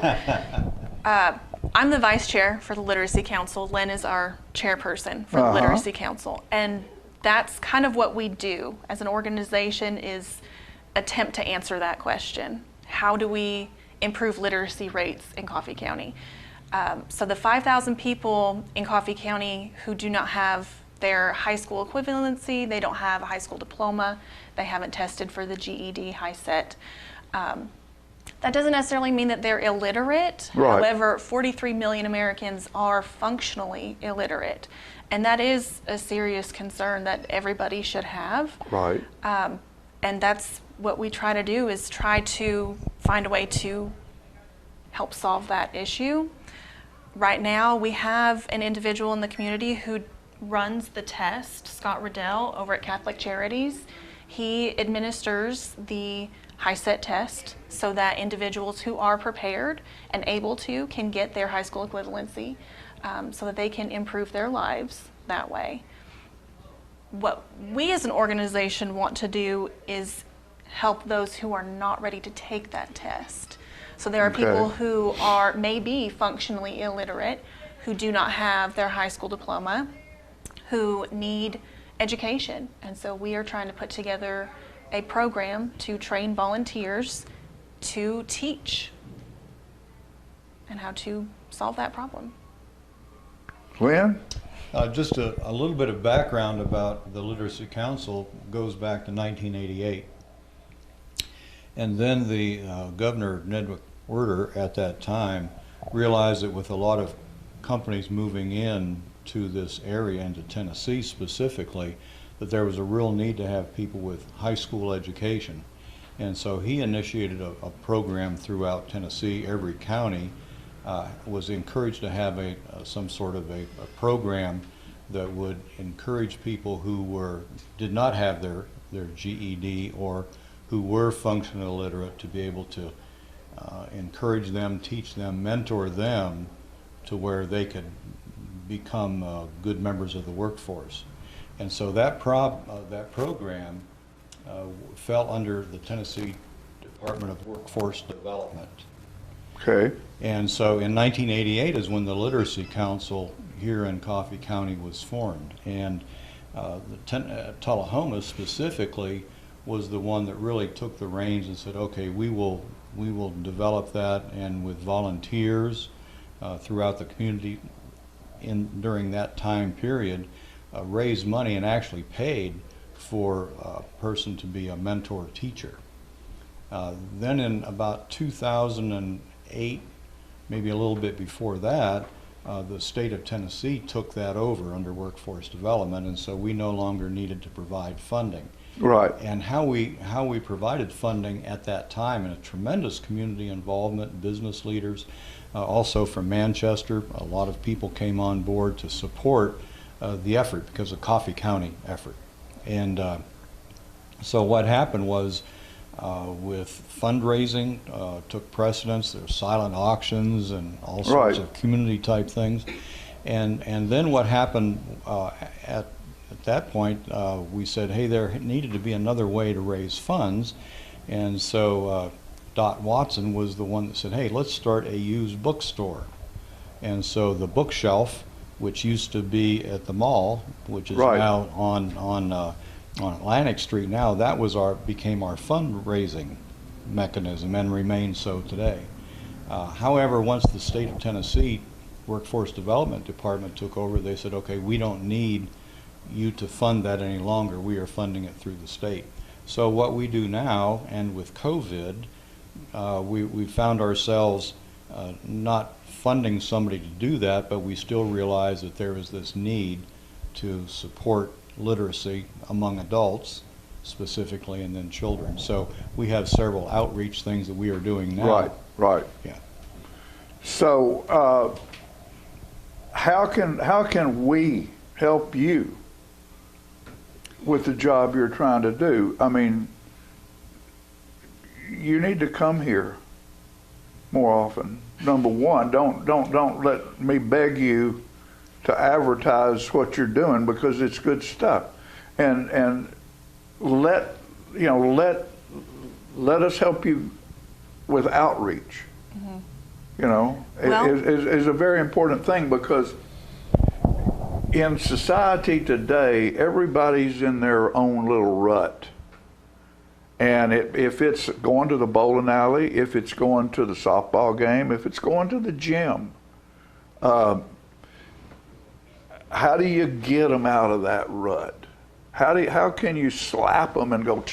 I'm the vice chair for the Literacy Council. Lynn is our chairperson for the Literacy Council. And that's kind of what we do as an organization, is attempt to answer that question. How do we improve literacy rates in Coffee County? So the 5,000 people in Coffee County who do not have their high school equivalency, they don't have a high school diploma, they haven't tested for the GED high set. That doesn't necessarily mean that they're illiterate. Right. However, 43 million Americans are functionally illiterate. And that is a serious concern that everybody should have. Right. And that's what we try to do, is try to find a way to help solve that issue. Right now, we have an individual in the community who runs the test, Scott Riddell, over at Catholic Charities. He administers the HiSET test so that individuals who are prepared and able to can get their high school equivalency, so that they can improve their lives that way. What we as an organization want to do is help those who are not ready to take that test. So there are people who are maybe functionally illiterate, who do not have their high school diploma, who need education. And so we are trying to put together a program to train volunteers to teach and how to solve that problem. Lynn? Just a little bit of background about the Literacy Council goes back to 1988. And then the Governor Ned Werder at that time realized that with a lot of companies moving in to this area, into Tennessee specifically, that there was a real need to have people with high school education. And so he initiated a program throughout Tennessee. Every county was encouraged to have some sort of a program that would encourage people who did not have their GED or who were functionally illiterate to be able to encourage them, teach them, mentor them to where they could become good members of the workforce. And so that program fell under the Tennessee Department of Workforce Development. Okay. And so in 1988 is when the Literacy Council here in Coffee County was formed. And Tullahoma specifically was the one that really took the reins and said, okay, we will develop that, and with volunteers throughout the community during that time period, raised money and actually paid for a person to be a mentor teacher. Then in about 2008, maybe a little bit before that, the state of Tennessee took that over under workforce development, and so we no longer needed to provide funding. Right. And how we provided funding at that time, and a tremendous community involvement, business leaders, also from Manchester, a lot of people came on board to support the effort because of Coffee County effort. And so what happened was, with fundraising took precedence. There were silent auctions and all sorts of community type things. And then what happened at that point, we said, hey, there needed to be another way to raise funds. And so Dot Watson was the one that said, hey, let's start a used bookstore. And so the bookshelf, which used to be at the mall, which is now on Atlantic Street now, that was became our fundraising mechanism and remains so today. However, once the state of Tennessee Workforce Development Department took over, they said, okay, we don't need you to fund that any longer. We are funding it through the state. So what we do now, and with COVID, we found ourselves not funding somebody to do that, but we still realize that there is this need to support literacy among adults specifically, and then children. So we have several outreach things that we are doing now. Right. Yeah. So how can we help you with the job you're trying to do? I mean, you need to come here more often. Number one, don't let me beg you to advertise what you're doing, because it's good stuff, and let us help you with outreach. Mm-hmm. You know, is a very important thing, because in society today, everybody's in their own little rut. And if it's going to the bowling alley, if it's going to the softball game, if it's going to the gym, how do you get them out of that rut? How can you slap them and go,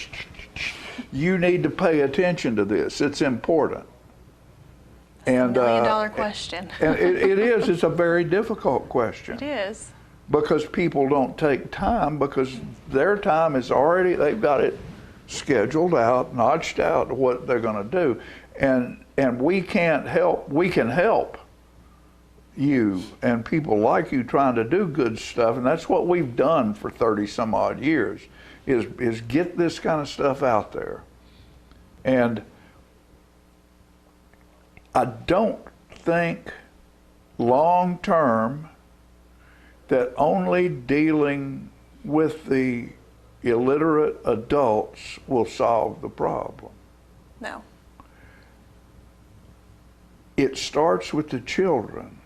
you need to pay attention to this, it's important? And $1 million question. And it is, it's a very difficult question. It is. Because people don't take time, because their time is already, they've got it scheduled out, notched out what they're going to do. And we can't help, we can help you and people like you trying to do good stuff, and that's what we've done for 30 some odd years, is get this kind of stuff out there. And I don't think long term that only dealing with the illiterate adults will solve the problem. No. It starts with the children.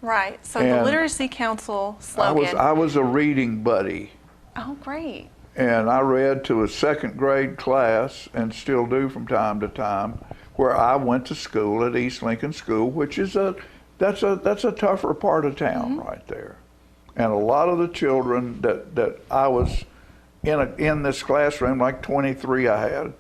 Right. So the Literacy Council slogan. I was a reading buddy. Oh, great. And I read to a second grade class, and still do from time to time, where I went to school at East Lincoln School, which is that's a tougher part of town right there. And a lot of the children that I was in this classroom, like 23 I had,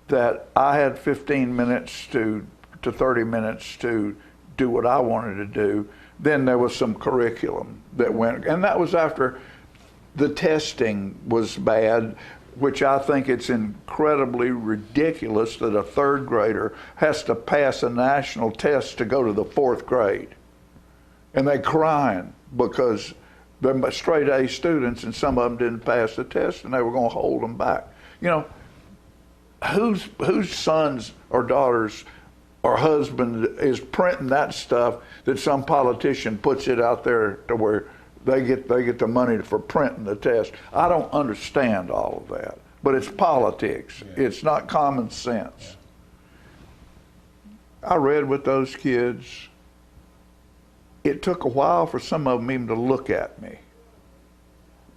that I had 15 minutes to 30 minutes to do what I wanted to do. Then there was some curriculum that went, and that was after the testing was bad, which I think it's incredibly ridiculous that a third grader has to pass a national test to go to the fourth grade. And they're crying because they're straight A students, and some of them didn't pass the test, and they were going to hold them back. You know, whose sons or daughters or husband is printing that stuff that some politician puts it out there to where they get the money for printing the test? I don't understand all of that, but it's politics. Yeah. It's not common sense. Yeah. I read with those kids. It took a while for some of them even to look at me,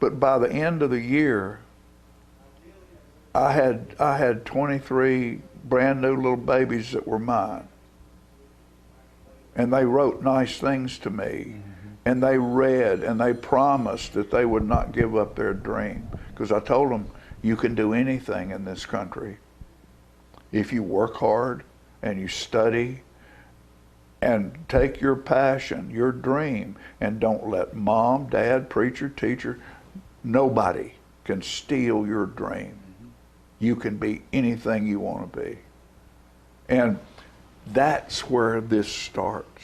But by the end of the year, I had 23 brand new little babies that were mine. And they wrote nice things to me. And they read, and they promised that they would not give up their dream. Because I told them, you can do anything in this country if you work hard and you study and take your passion, your dream, and don't let mom, dad, preacher, teacher, nobody can steal your dream. You can be anything you want to be. And that's where this starts.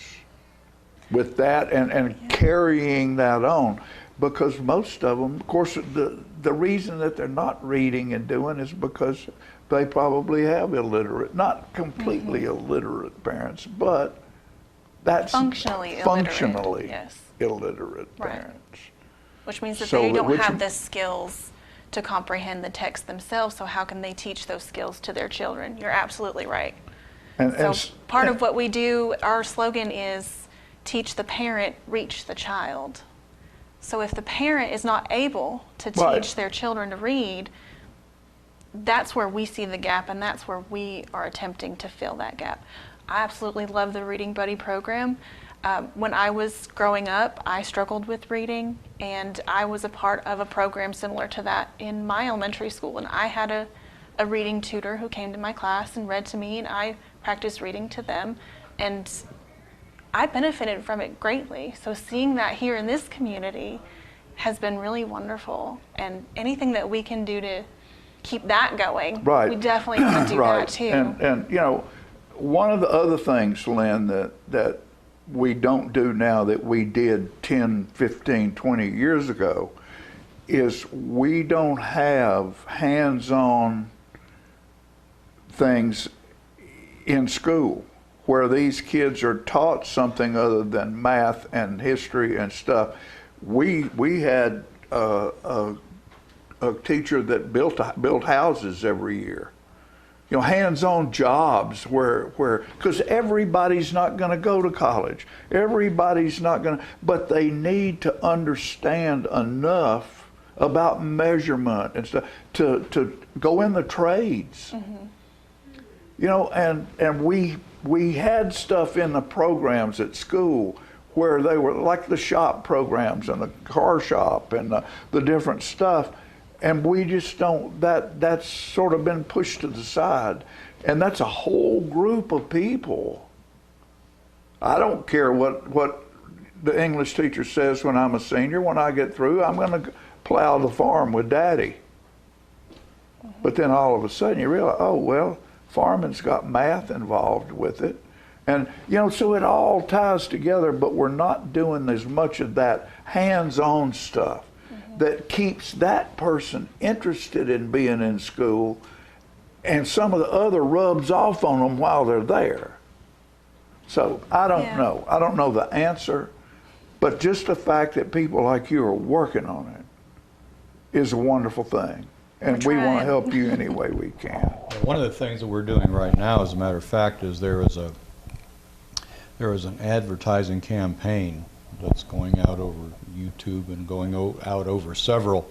With that and carrying that on. Because most of them, of course, the reason that they're not reading and doing is because they probably have illiterate, not completely illiterate parents, but that's functionally illiterate parents. Which means that they don't have the skills to comprehend the text themselves, so how can they teach those skills to their children? You're absolutely right. Part of what we do, our slogan is, teach the parent, reach the child. So if the parent is not able to teach their children to read, that's where we see the gap, and that's where we are attempting to fill that gap. I absolutely love the Reading Buddy program. When I was growing up, I struggled with reading, and I was a part of a program similar to that in my elementary school. And I had a reading tutor who came to my class and read to me, and I practiced reading to them. And I benefited from it greatly. So seeing that here in this community has been really wonderful. And anything that we can do to keep that going, we definitely want to do that too. And you know, one of the other things, Lynn, that we don't do now that we did 10, 15, 20 years ago is we don't have hands-on things in school where these kids are taught something other than math and history and stuff. We had a teacher that built houses every year. You know, hands-on jobs where because everybody's not going to go to college. Everybody's not going to, but they need to understand enough about measurement and stuff to go in the trades. You know, and we had stuff in the programs at school where they were like the shop programs and the car shop and the different stuff. And we just don't, that's sort of been pushed to the side. And that's a whole group of people. I don't care what the English teacher says when I'm a senior. When I get through, I'm going to plow the farm with Daddy. But then all of a sudden you realize, oh, well, farming's got math involved with it. And, you know, so it all ties together, but we're not doing as much of that hands-on stuff that keeps that person interested in being in school, and some of the other rubs off on them while they're there. So I don't know. I don't know the answer, but just the fact that people like you are working on it is a wonderful thing. And we want to help you any way we can. One of the things that we're doing right now, as a matter of fact, is there is an advertising campaign that's going out over YouTube and going out over several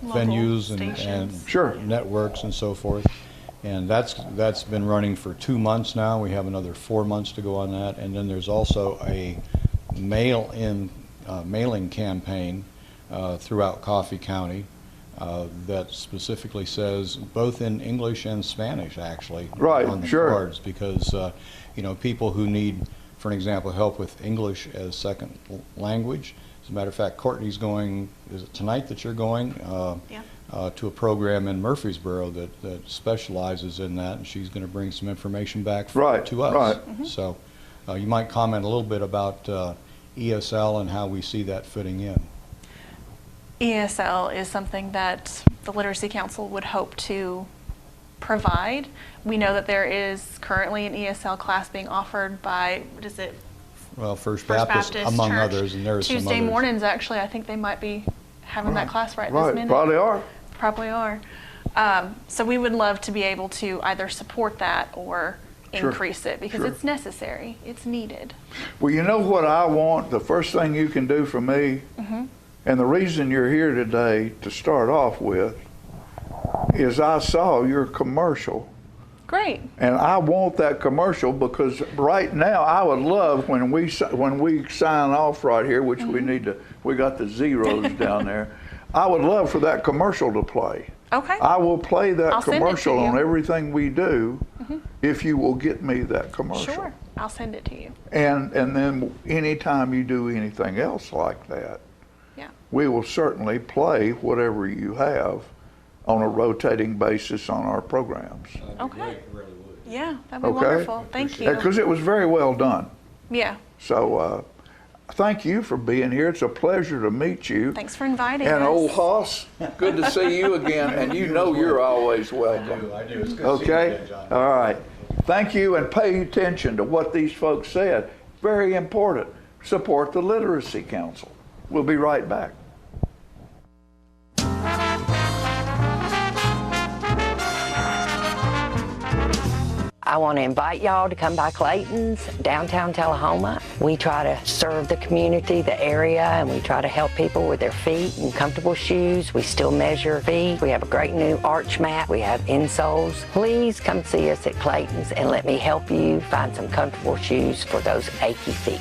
venues and networks and so forth. And that's been running for 2 months now. We have another 4 months to go on that. And then there's also a mailing campaign throughout Coffee County that specifically says, both in English and Spanish actually, on the cards, because you know, people who need, for an example, help with English as second language. As a matter of fact, Courtney's going, is it tonight that you're going? To a program in Murfreesboro that specializes in that, and she's going to bring some information back to us. So you might comment a little bit about ESL and how we see that fitting in. ESL is something that the Literacy Council would hope to provide. We know that there is currently an ESL class being offered by, what is it? Well, First Baptist among Church. Others, and there's Tuesday some others. Mornings, actually. I think they might be having that class this minute. Probably are. Probably are. So we would love to be able to either support that or increase it, because it's necessary. It's needed. Well, you know what I want? The first thing you can do for me And the reason you're here today to start off with is I saw your commercial. Great. And I want that commercial because right now I would love when we sign off right here, which we got the zeros down there. I would love for that commercial to play. Okay. I will play that I'll commercial send it to you. on everything we do if you will get me that commercial. Sure, I'll send it to you. And then anytime you do anything else like that, we will certainly play whatever you have on a rotating basis on our programs. Okay. Yeah, that'd be wonderful. Thank you. Because it was very well done. Yeah. So thank you for being here. It's a pleasure to meet you. Thanks for inviting us. And old Hoss, good to see you again. And you know you're always welcome. I do. It's good to see you again, John. All right. Thank you, and pay attention to what these folks said. Very important. Support the Literacy Council. We'll be right back. I want to invite y'all to come by Clayton's, downtown Tullahoma. We try to serve the community, the area, and we try to help people with their feet and comfortable shoes. We still measure feet. We have a great new arch mat. We have insoles. Please come see us at Clayton's and let me help you find some comfortable shoes for those achy feet.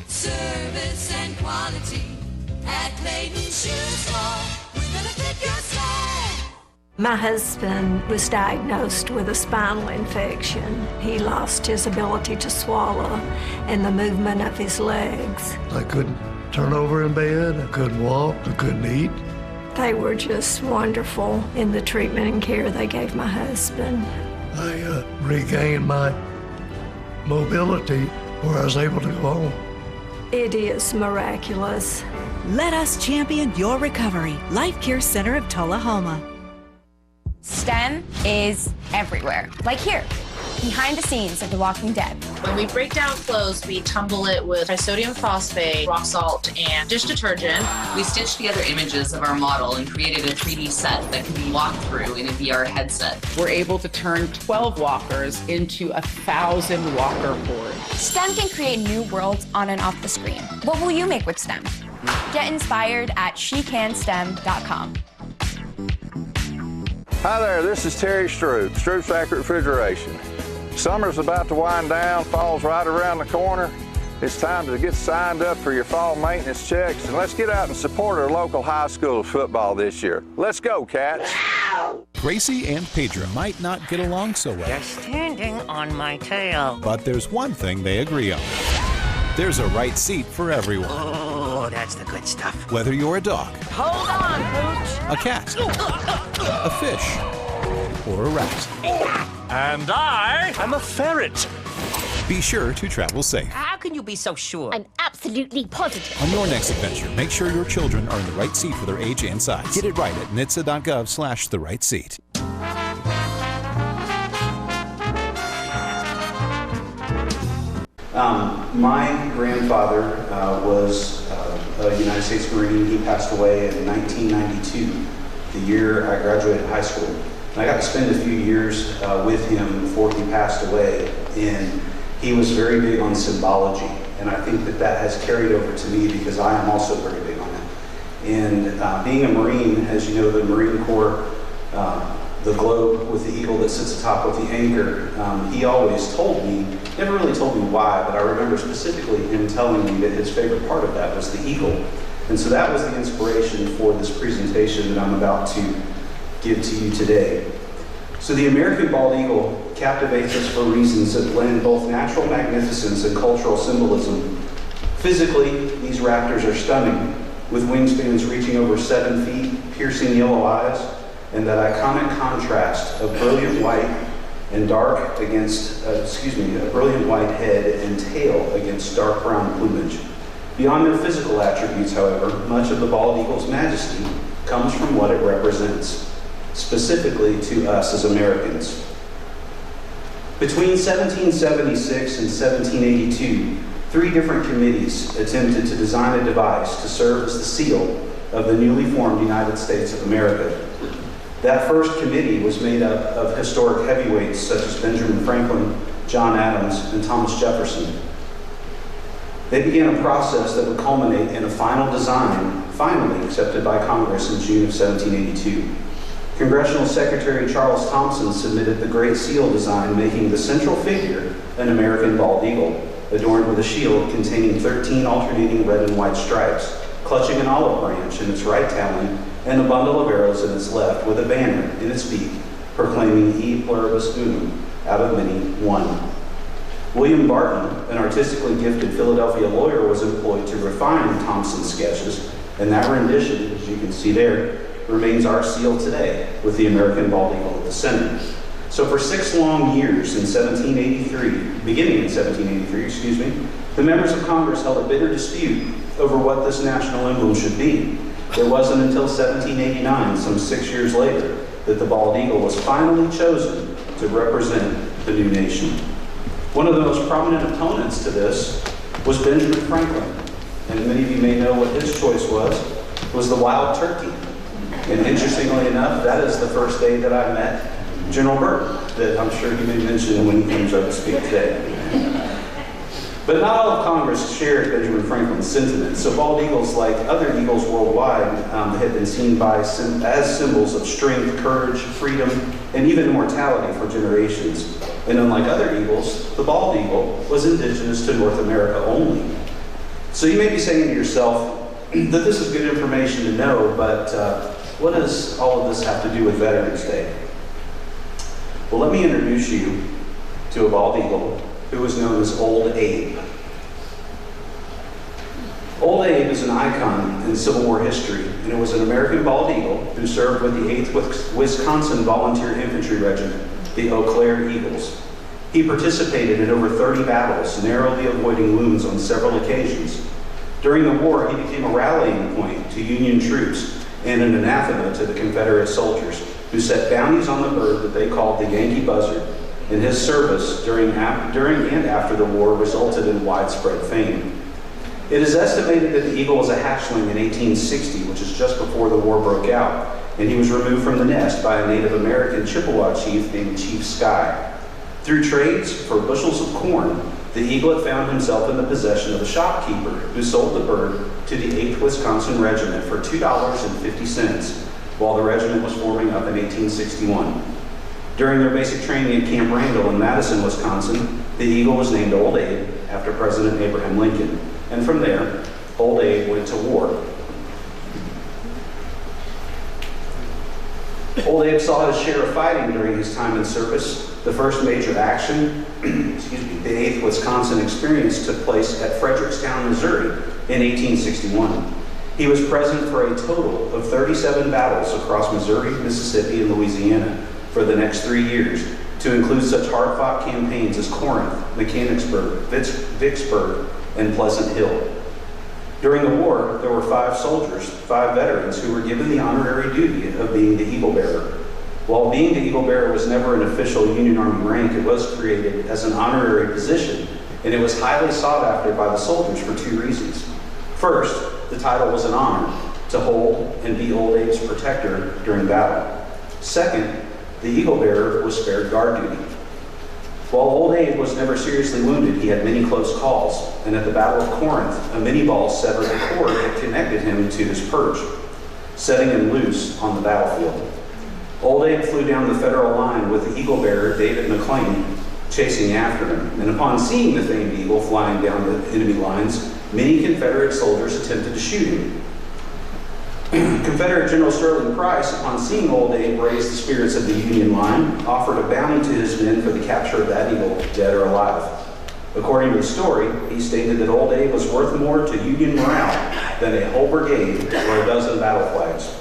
Service and quality at Clayton's Shoe Store. We're gonna fit your style. My husband was diagnosed with a spinal infection. He lost his ability to swallow and the movement of his legs. I couldn't turn over in bed, I couldn't walk, I couldn't eat. They were just wonderful in the treatment and care they gave my husband. I regained my mobility where I was able to go home. It is miraculous. Let us champion your recovery. Life Care Center of Tullahoma. STEM is everywhere. Like here, behind the scenes of The Walking Dead. When we break down clothes, we tumble it with disodium phosphate, rock salt, and dish detergent. We stitched together images of our model and created a 3D set that can be walked through in a VR headset. We're able to turn 12 walkers into 1,000 walker boards. STEM can create new worlds on and off the screen. What will you make with STEM? Get inspired at shecanstem.com. Hi there, this is Terry Stroop, Stroop's Accurate Refrigeration. Summer's about to wind down, fall's right around the corner. It's time to get signed up for your fall maintenance checks, and let's get out and support our local high school football this year. Let's go, Cats. Gracie and Pedro might not get along so well. You're standing on my tail. But there's one thing they agree on. There's a right seat for everyone. Oh, that's the good stuff. Whether you're a dog, Hold on, Pooch. a cat, a fish, or a rat. And I'm a ferret. Be sure to travel safe. How can you be so sure? I'm absolutely positive. On your next adventure, make sure your children are in the right seat for their age and size. Get it right at nhtsa.gov/the right seat. My grandfather was a United States Marine. He passed away in 1992, the year I graduated high school. And I got to spend a few years with him before he passed away, and he was very big on symbology. And I think that that has carried over to me because I am also very big on it. And being a Marine, as you know, the Marine Corps, the globe with the eagle that sits atop with the anchor, he always told me, never really told me why, but I remember specifically him telling me that his favorite part of that was the eagle. And so that was the inspiration for this presentation that I'm about to give to you today. So the American bald eagle captivates us for reasons that blend both natural magnificence and cultural symbolism. Physically, these raptors are stunning, with wingspans reaching over 7 feet, piercing yellow eyes, and that iconic contrast of brilliant white and dark against, a brilliant white head and tail against dark brown plumage. Beyond their physical attributes, however, much of the bald eagle's majesty comes from what it represents, specifically to us as Americans. Between 1776 and 1782, 3 different committees attempted to design a device to serve as the seal of the newly formed United States of America. That first committee was made up of historic heavyweights such as Benjamin Franklin, John Adams, and Thomas Jefferson. They began a process that would culminate in a final design, finally accepted by Congress in June of 1782. Congressional Secretary Charles Thompson submitted the Great Seal design, making the central figure an American bald eagle, adorned with a shield containing 13 alternating red and white stripes, clutching an olive branch in its right talon and a bundle of arrows in its left, with a banner in its beak proclaiming E pluribus unum, out of many, one. William Barton, an artistically gifted Philadelphia lawyer, was employed to refine Thompson's sketches, and that rendition, as you can see there, remains our seal today, with the American bald eagle at the center. So for 6 long years in 1783, beginning in 1783, the members of Congress held a bitter dispute over what this national emblem should be. It wasn't until 1789, some 6 years later, that the bald eagle was finally chosen to represent the new nation. One of the most prominent opponents to this was Benjamin Franklin, and many of you may know what his choice was the wild turkey. And interestingly enough, that is the first day that I met General Burton, that I'm sure he may mention when he comes up to speak today. But not all of Congress shared Benjamin Franklin's sentiments, so bald eagles, like other eagles worldwide, have been seen as symbols of strength, courage, freedom, and even immortality for generations. And unlike other eagles, the bald eagle was indigenous to North America only. So you may be saying to yourself that this is good information to know, but what does all of this have to do with Veterans Day? Well, let me introduce you to a bald eagle who was known as Old Abe. Old Abe is an icon in Civil War history, and it was an American bald eagle who served with the 8th Wisconsin Volunteer Infantry Regiment, the Eau Claire Eagles. He participated in over 30 battles, narrowly avoiding wounds on several occasions. During the war, he became a rallying point to Union troops and an anathema to the Confederate soldiers, who set bounties on the bird that they called the Yankee Buzzard, and his service during and after the war resulted in widespread fame. It is estimated that the eagle was a hatchling in 1860, which is just before the war broke out, and he was removed from the nest by a Native American Chippewa chief named Chief Sky. Through trades for bushels of corn, the eaglet found himself in the possession of a shopkeeper who sold the bird to the 8th Wisconsin Regiment for $2.50, while the regiment was forming up in 1861. During their basic training at Camp Randall in Madison, Wisconsin, the eagle was named Old Abe after President Abraham Lincoln. And from there, Old Abe went to war. Old Abe saw his share of fighting during his time in service. The first major action, the 8th Wisconsin experience took place at Frederickstown, Missouri in 1861. He was present for a total of 37 battles across Missouri, Mississippi, and Louisiana for the next 3 years, to include such hard-fought campaigns as Corinth, Mechanicsburg, Vicksburg, and Pleasant Hill. During the war, there were 5 veterans who were given the honorary duty of being the Eagle Bearer. While being the Eagle Bearer was never an official Union Army rank, it was created as an honorary position, and it was highly sought after by the soldiers for 2 reasons. First, the title was an honor to hold and be Old Abe's protector during battle. Second, the Eagle Bearer was spared guard duty. While Old Abe was never seriously wounded, he had many close calls, and at the Battle of Corinth, a mini-ball severed the cord that connected him to his perch, setting him loose on the battlefield. Old Abe flew down the Federal line with the Eagle Bearer, David McLean, chasing after him, and upon seeing the famed eagle flying down the enemy lines, many Confederate soldiers attempted to shoot him. Confederate General Sterling Price, upon seeing Old Abe raise the spirits of the Union line, offered a bounty to his men for the capture of that eagle, dead or alive. According to the story, he stated that Old Abe was worth more to Union morale than a whole brigade or a dozen battle flags.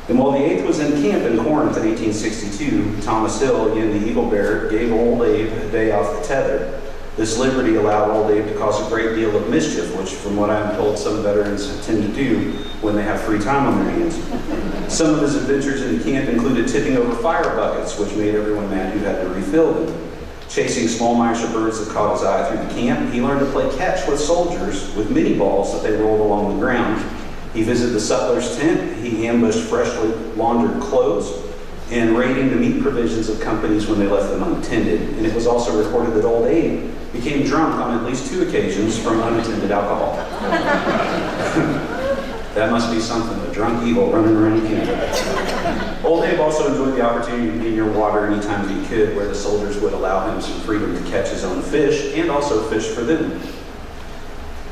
And while the 8th was in camp in Corinth in 1862, Thomas Hill, again the Eagle Bearer, gave Old Abe a day off the tether. This liberty allowed Old Abe to cause a great deal of mischief, which, from what I'm told, some veterans tend to do when they have free time on their hands. Some of his adventures in camp included tipping over fire buckets, which made everyone mad who had to refill them. Chasing small mice or birds that caught his eye through the camp, he learned to play catch with soldiers with mini balls that they rolled along the ground. He visited the sutler's tent. He ambushed freshly laundered clothes. in raiding the meat provisions of companies when they left them unattended, and it was also reported that Old Abe became drunk on at least 2 occasions from unattended alcohol. That must be something, a drunk eagle running around Canada. Old Abe also enjoyed the opportunity to be near water anytime he could, where the soldiers would allow him some freedom to catch his own fish and also fish for them.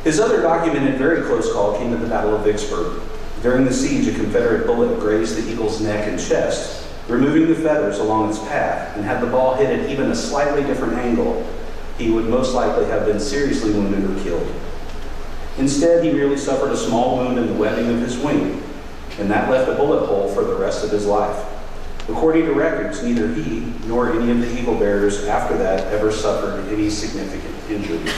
His other documented very close call came at the Battle of Vicksburg. During the siege, a Confederate bullet grazed the eagle's neck and chest, removing the feathers along its path, and had the ball hit at even a slightly different angle, he would most likely have been seriously wounded or killed. Instead, he merely suffered a small wound in the webbing of his wing, and that left a bullet hole for the rest of his life. According to records, neither he nor any of the eagle bearers after that ever suffered any significant injury.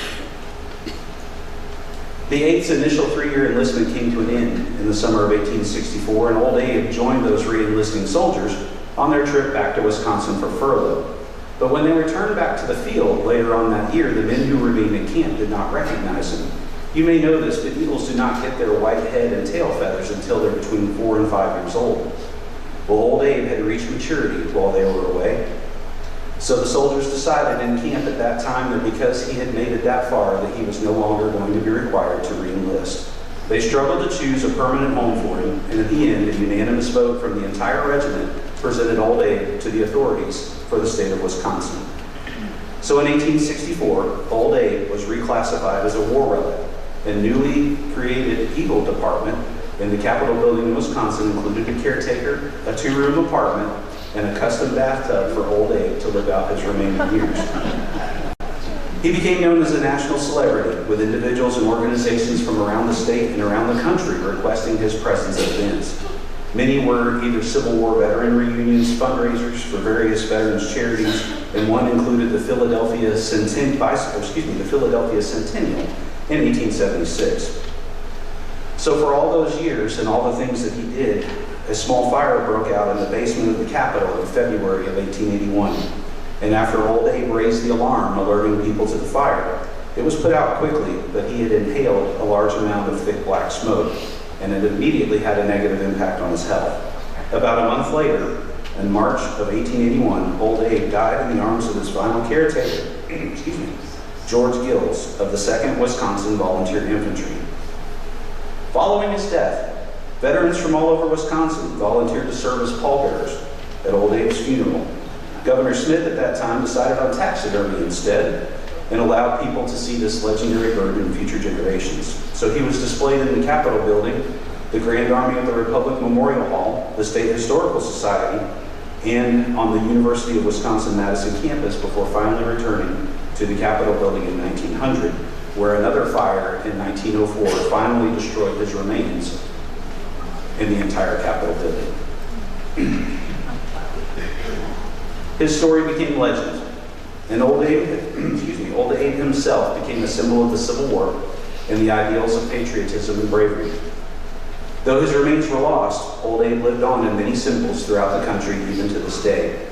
The 8th's initial 3-year enlistment came to an end in the summer of 1864, and Old Abe joined those re-enlisting soldiers on their trip back to Wisconsin for furlough. But when they returned back to the field later on that year, the men who remained in camp did not recognize him. You may know this, but eagles do not get their white head and tail feathers until they're between 4 and 5 years old. Well, Old Abe had reached maturity while they were away. So the soldiers decided in camp at that time that because he had made it that far, that he was no longer going to be required to re-enlist. They struggled to choose a permanent home for him, and at the end, a unanimous vote from the entire regiment presented Old Abe to the authorities for the state of Wisconsin. So in 1864, Old Abe was reclassified as a war relic, and newly created Eagle Department in the Capitol building in Wisconsin included a caretaker, a 2-room apartment, and a custom bathtub for Old Abe to live out his remaining years. He became known as a national celebrity, with individuals and organizations from around the state and around the country requesting his presence at events. Many were either Civil War veteran reunions, fundraisers for various veterans charities, and one included the Philadelphia Centennial in 1876. So for all those years and all the things that he did, a small fire broke out in the basement of the Capitol in February of 1881. And after Old Abe raised the alarm, alerting people to the fire, it was put out quickly, but he had inhaled a large amount of thick black smoke, and it immediately had a negative impact on his health. About a month later, in March of 1881, Old Abe died in the arms of his final caretaker, George Gills of the 2nd Wisconsin Volunteer Infantry. Following his death, veterans from all over Wisconsin volunteered to serve as pallbearers at Old Abe's funeral. Governor Smith at that time decided on taxidermy instead and allowed people to see this legendary bird in future generations. So he was displayed in the Capitol building, the Grand Army of the Republic Memorial Hall, the State Historical Society, and on the University of Wisconsin-Madison campus before finally returning to the Capitol building in 1900, where another fire in 1904 finally destroyed his remains in the entire Capitol building. His story became legend, and Old Abe himself became a symbol of the Civil War and the ideals of patriotism and bravery. Though his remains were lost, Old Abe lived on in many symbols throughout the country even to this day.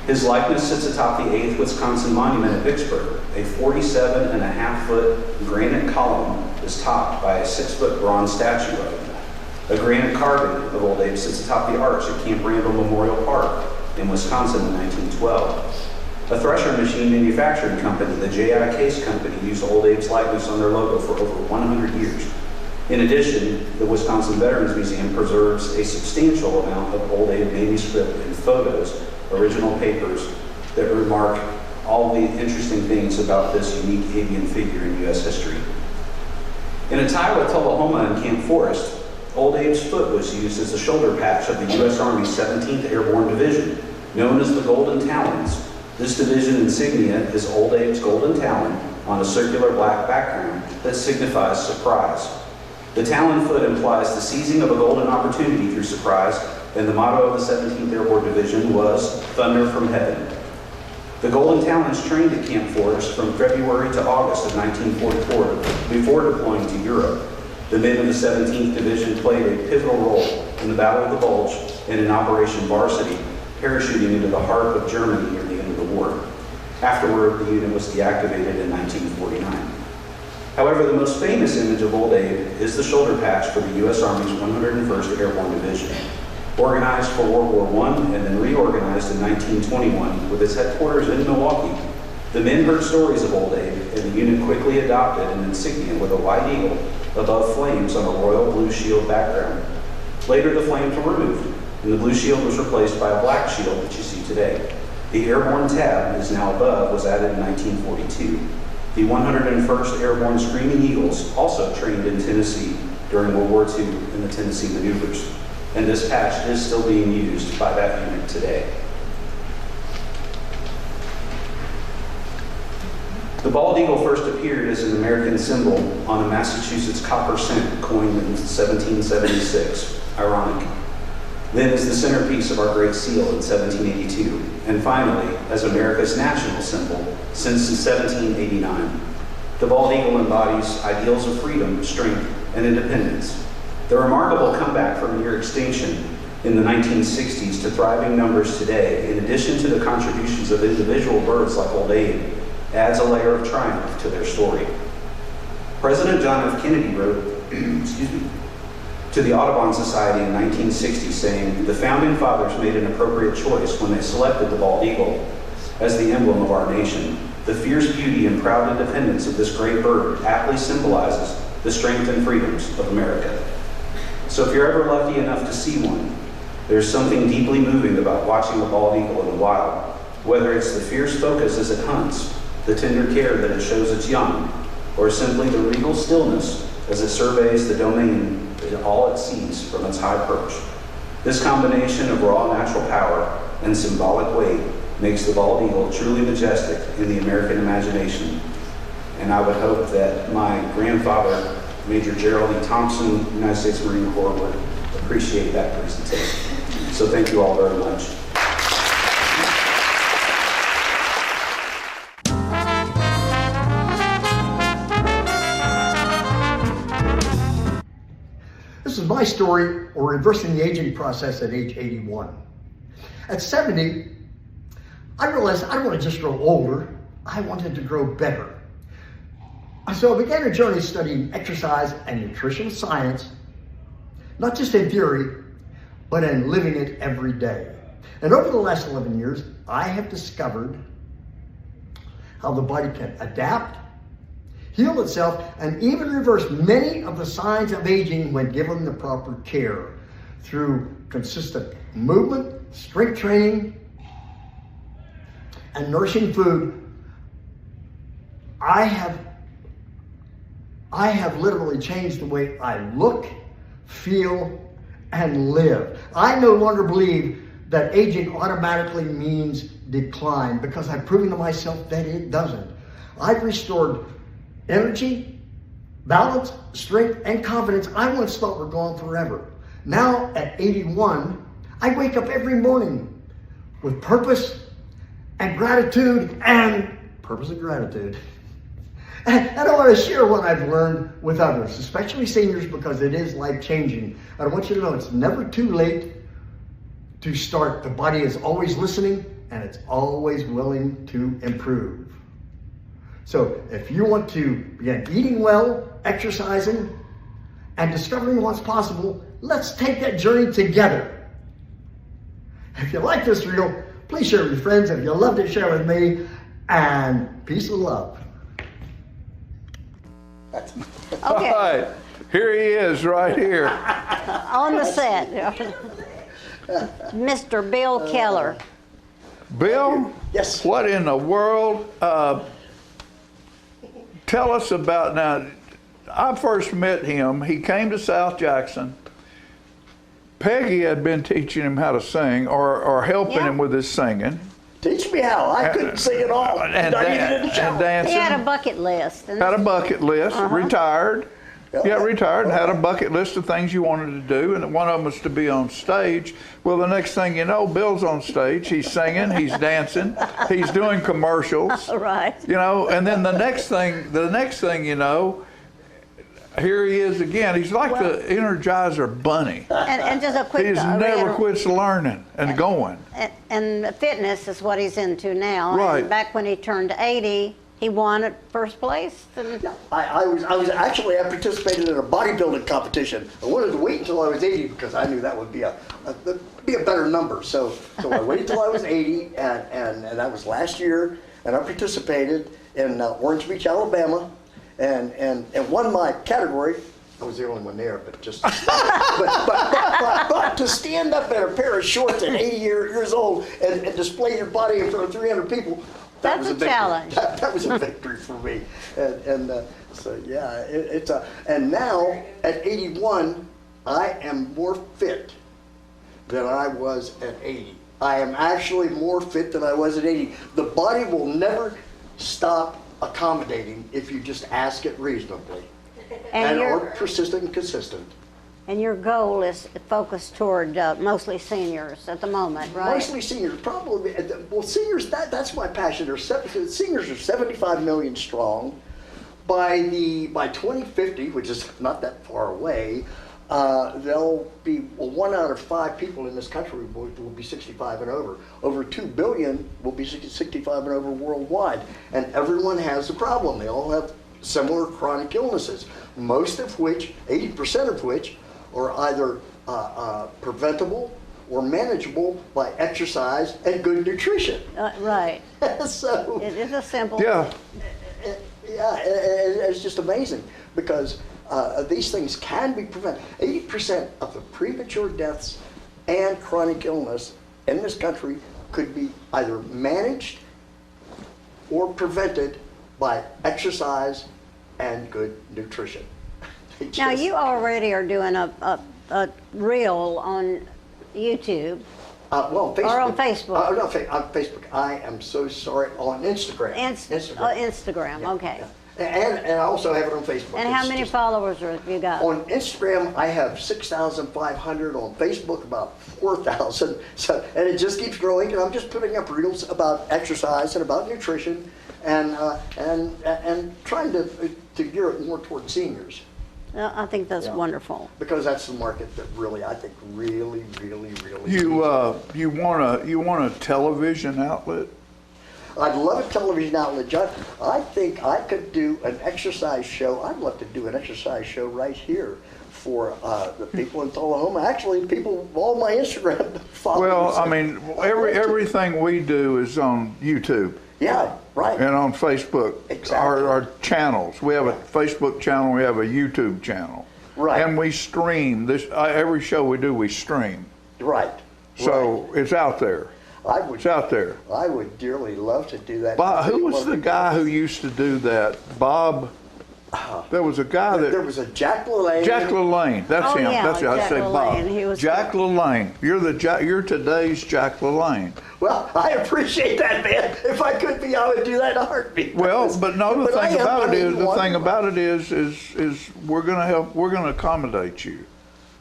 His likeness sits atop the 8th Wisconsin Monument at Vicksburg. A 47.5-foot granite column is topped by a 6-foot bronze statue of him. A granite carving of Old Abe sits atop the arch at Camp Randall Memorial Park in Wisconsin in 1912. A thresher machine manufacturing company, the J.I. Case Company, used Old Abe's likeness on their logo for over 100 years. In addition, the Wisconsin Veterans Museum preserves a substantial amount of Old Abe manuscript and photos, original papers, that remark all the interesting things about this unique avian figure in U.S. history. In Iowa, Tullahoma, and Camp Forest, Old Abe's foot was used as the shoulder patch of the U.S. Army's 17th Airborne Division, known as the Golden Talons. This division insignia is Old Abe's golden talon on a circular black background that signifies surprise. The talon foot implies the seizing of a golden opportunity through surprise, and the motto of the 17th Airborne Division was Thunder from Heaven. The Golden Talons trained at Camp Forest from February to August of 1944 before deploying to Europe. The men of the 17th Division played a pivotal role in the Battle of the Bulge and in Operation Varsity, parachuting into the heart of Germany near the end of the war. Afterward, the unit was deactivated in 1949. However, the most famous image of Old Abe is the shoulder patch for the U.S. Army's 101st Airborne Division. Organized for World War I and then reorganized in 1921 with its headquarters in Milwaukee, the men heard stories of Old Abe, and the unit quickly adopted an insignia with a white eagle above flames on a royal blue shield background. Later, the flames were removed, and the blue shield was replaced by a black shield that you see today. The airborne tab is now above was added in 1942. The 101st Airborne Screaming Eagles also trained in Tennessee during World War II in the Tennessee maneuvers, and this patch is still being used by that unit today. The bald eagle first appeared as an American symbol on a Massachusetts copper cent coined in 1776, ironic. Then as the centerpiece of our Great Seal in 1782, and finally as America's national symbol since 1789. The bald eagle embodies ideals of freedom, strength, and independence. The remarkable comeback from near extinction in the 1960s to thriving numbers today, in addition to the contributions of individual birds like Old Abe, adds a layer of triumph to their story. President John F. Kennedy wrote, to the Audubon Society in 1960 saying, "The founding fathers made an appropriate choice when they selected the bald eagle as the emblem of our nation. The fierce beauty and proud independence of this great bird aptly symbolizes the strength and freedoms of America." So if you're ever lucky enough to see one, there's something deeply moving about watching a bald eagle in the wild, whether it's the fierce focus as it hunts, the tender care that it shows its young, or simply the regal stillness as it surveys the domain in all it sees from its high perch. This combination of raw natural power and symbolic weight makes the bald eagle truly majestic in the American imagination. And I would hope that my grandfather, Major Gerald E. Thompson, United States Marine Corps, would appreciate that presentation. So thank you all very much. This is my story of reversing the aging process at age 81. At 70, I realized I didn't want to just grow older, I wanted to grow better. So I began a journey studying exercise and nutrition science, not just in theory, but in living it every day. And over the last 11 years, I have discovered how the body can adapt, heal itself, and even reverse many of the signs of aging when given the proper care through consistent movement, strength training, and nourishing food. I have literally changed the way I look, feel, and live. I no longer believe that aging automatically means decline, because I've proven to myself that it doesn't. I've restored energy, balance, strength, and confidence I once thought were gone forever. Now at 81, I wake up every morning with purpose and gratitude and purpose and gratitude. And I want to share what I've learned with others, especially seniors, because it is life-changing. I want you to know it's never too late to start. The body is always listening, and it's always willing to improve. So if you want to begin eating well, exercising, and discovering what's possible, let's take that journey together. If you like this reel, please share with your friends. If you loved it, share with me. And peace and love. Okay. All right, here he is right here. On the set, Mr. Bill Keller. Bill? Yes. What in the world? Tell us about, now, I first met him, he came to South Jackson. Peggy had been teaching him how to sing, or helping him with his singing. Teach me how. I couldn't sing at all. And dancing. He had a bucket list. Had a bucket list, retired. Yeah, retired, and had a bucket list of things you wanted to do, and one of them was to be on stage. Well, the next thing you know, Bill's on stage, he's singing, he's dancing, he's doing commercials. Right. You know, and then the next thing you know, here he is again. He's like the Energizer Bunny. And just a quick... He just never quits learning and going. And fitness is what he's into now. Right. And back when he turned 80, He won at first place. I participated in a bodybuilding competition. I wanted to wait until I was 80 because I knew that would be a better number. So I waited until I was 80, and that was last year. And I participated in Orange Beach, Alabama, and won my category. I was the only one there, but just but to stand up in a pair of shorts at 80 years old and display your body in front of 300 people. That was a challenge. That was a victory for me, so yeah, and now at 81, I am more fit than I was at 80. I am actually more fit than I was at 80. The body will never stop accommodating if you just ask it reasonably, and are persistent and consistent. And your goal is focused toward mostly seniors at the moment, right? Mostly seniors, probably. Well, seniors, that's my passion. Seniors are 75 million strong. By 2050, which is not that far away, there'll be 1 out of 5 people in this country will be 65 and over. Over 2 billion will be 65 and over worldwide. And everyone has a problem. They all have similar chronic illnesses, most of which, 80% of which, are either preventable or manageable by exercise and good nutrition. Right. So it is a simple. Yeah. Yeah, it's just amazing because these things can be prevented. 80% of the premature deaths and chronic illness in this country could be either managed or prevented by exercise and good nutrition. Now you already are doing a reel on YouTube. Well, Facebook. Or on Facebook. No, on Facebook. I am so sorry. On Instagram. Instagram. Okay. And I also have it on Facebook. And how many followers have you got? On Instagram, I have 6,500. On Facebook, about 4,000. So, and it just keeps growing. And I'm just putting up reels about exercise and about nutrition, and trying to gear it more toward seniors. I think that's wonderful. Because that's the market that really, I think, really. You want a television outlet? I'd love a television outlet, John. I think I could do an exercise show. I'd love to do an exercise show right here for the people in Tullahoma. Actually, people, all my Instagram followers. Well, I mean, everything we do is on YouTube. Yeah, right. And on Facebook. Exactly. Our channels. We have a Facebook channel, we have a YouTube channel. Right. And we stream this. Every show we do, we stream. Right. So it's out there. It's out there. I would dearly love to do that. Bob, who was the guy who used to do that? Bob. There was a guy that. There was a Jack LaLanne. Jack LaLanne. That's him. Yeah, That's it. I say Bob. Jack good. LaLanne. You're today's Jack LaLanne. Well, I appreciate that, man. If I could be, I would do that in a heartbeat. Well, but no. The thing about it is we're going to help. We're going to accommodate you.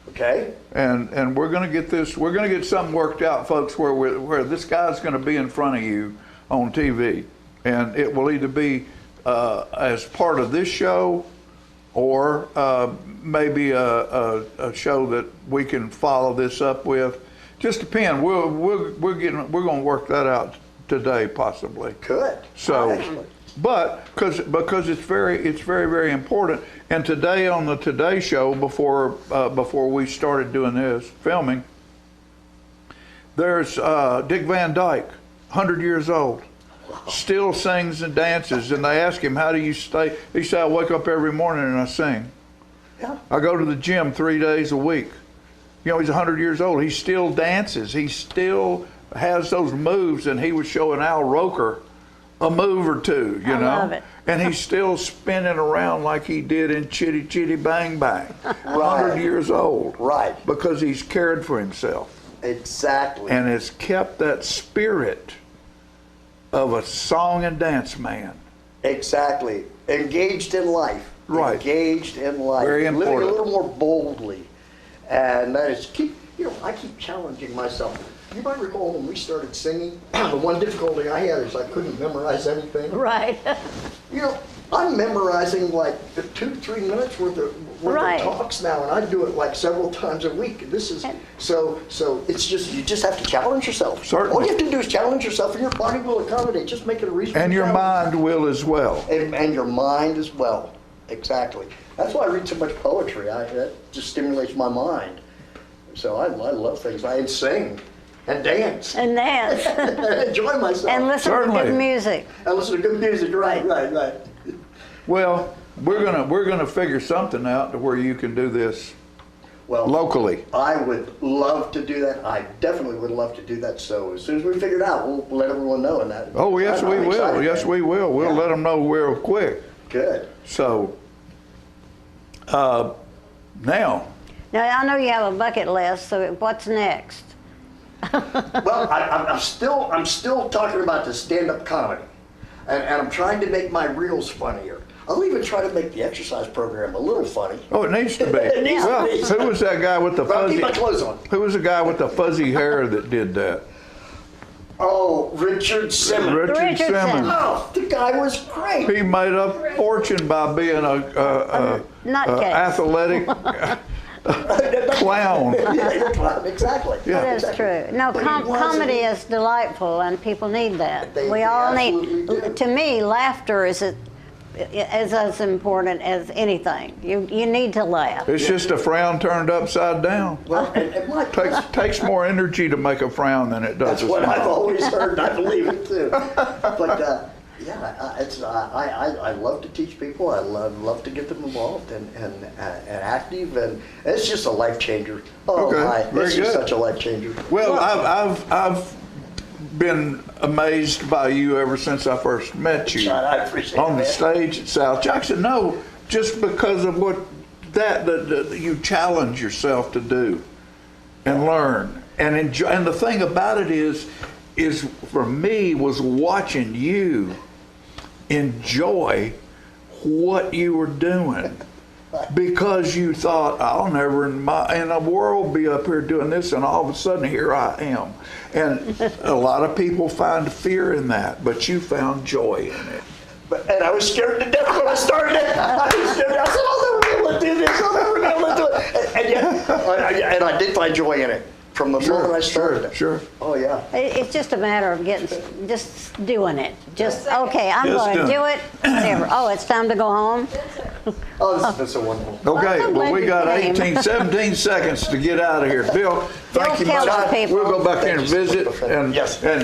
Okay. And we're going to get this. We're going to get something worked out, folks, where this guy's going to be in front of you on TV, and it will either be as part of this show, or maybe a show that we can follow this up with. Just depend. We're going to work that out today, possibly. Good. So, excellent. but because it's very important. And today on the Today Show, before we started doing this filming, there's Dick Van Dyke, 100 years old, still sings and dances. And they ask him, "How do you stay?" He said, "I wake up every morning and I sing. Yeah. I go to the gym 3 days a week." You know, he's 100 years old. He still dances. He still has those moves. And he was showing Al Roker a move or two, you know. Love it. And he's still spinning around like he did in Chitty Chitty Bang Bang. 100 years old. Right. Because he's cared for himself. Exactly. And has kept that spirit of a song and dance man. Exactly. Engaged in life. Right. Engaged in life. Very important. Living a little more boldly. And that is, I keep challenging myself. You might recall when we started singing, the one difficulty I had is I couldn't memorize anything. Right. You know, I'm memorizing like 2-3 minutes worth of talks now, and I do it like several times a week. This is so it's just, you just have to challenge yourself. Certainly. All you have to do is challenge yourself, and your body will accommodate. Just make it a reasonable And your challenge. mind will as well. And your mind as well. Exactly. That's why I read so much poetry. That just stimulates my mind. So I love things. I sing and dance. And dance. And enjoy myself. And listen to good music. And listen to good music. Right. Well, we're gonna figure something out to where you can do this locally. I would love to do that. I definitely would love to do that. So as soon as we figure it out, we'll let everyone know. And that. Oh, yes, we will. Excited, yes, man. we will. We'll let them know real quick. Good. So, now. Now, I know you have a bucket list, so what's next? Well, I'm still talking about the stand-up comedy, and I'm trying to make my reels funnier. I'll even try to make the exercise program a little funny. Oh, it needs to be. It needs to Well, be. who was that guy with the Well, I'll fuzzy? keep my clothes on. Who was the guy with the fuzzy hair that did that? Oh, Richard Simmons. Richard Simmons. Oh, the guy was great. He made a fortune by being a athletic clown. Exactly. Yeah. That is true. No, comedy is delightful, and people need that. We all need. To me, laughter is as important as anything. You need to laugh. It's just a frown turned upside down. Well, takes more energy to make a frown than it does. That's what I've always heard, and I believe it too. But I love to teach people. I love to get them involved and active, and it's just a life changer. Oh my, it's just such a life changer. Well, I've been amazed by you ever since I first met you I appreciate on the that. stage at South Jackson. No, just because of what that you challenge yourself to do and learn and enjoy. And the thing about it is for me was watching you enjoy what you were doing. Because you thought, I'll never in the world be up here doing this, and all of a sudden here I am. And a lot of people find fear in that, but you found joy in it. And I was scared to death when I started it. I was scared. I said, I'll never be able to do this. I'll never be able to do it. And I did find joy in it from the moment I started it. Sure. Oh, yeah. It's just a matter of just doing it. Just, okay, I'm going to do it. Whatever. Oh, it's time to go home. Oh, this has been so wonderful. Okay, well, we got 17 seconds to get out of here. Bill, thank you much. We'll go back in and visit, and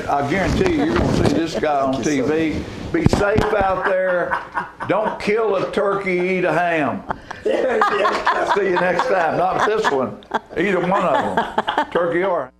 I guarantee you're going to see this guy on TV. Be safe out there. Don't kill a turkey, eat a ham. See you next time. Not this one. Either one of them. Turkey or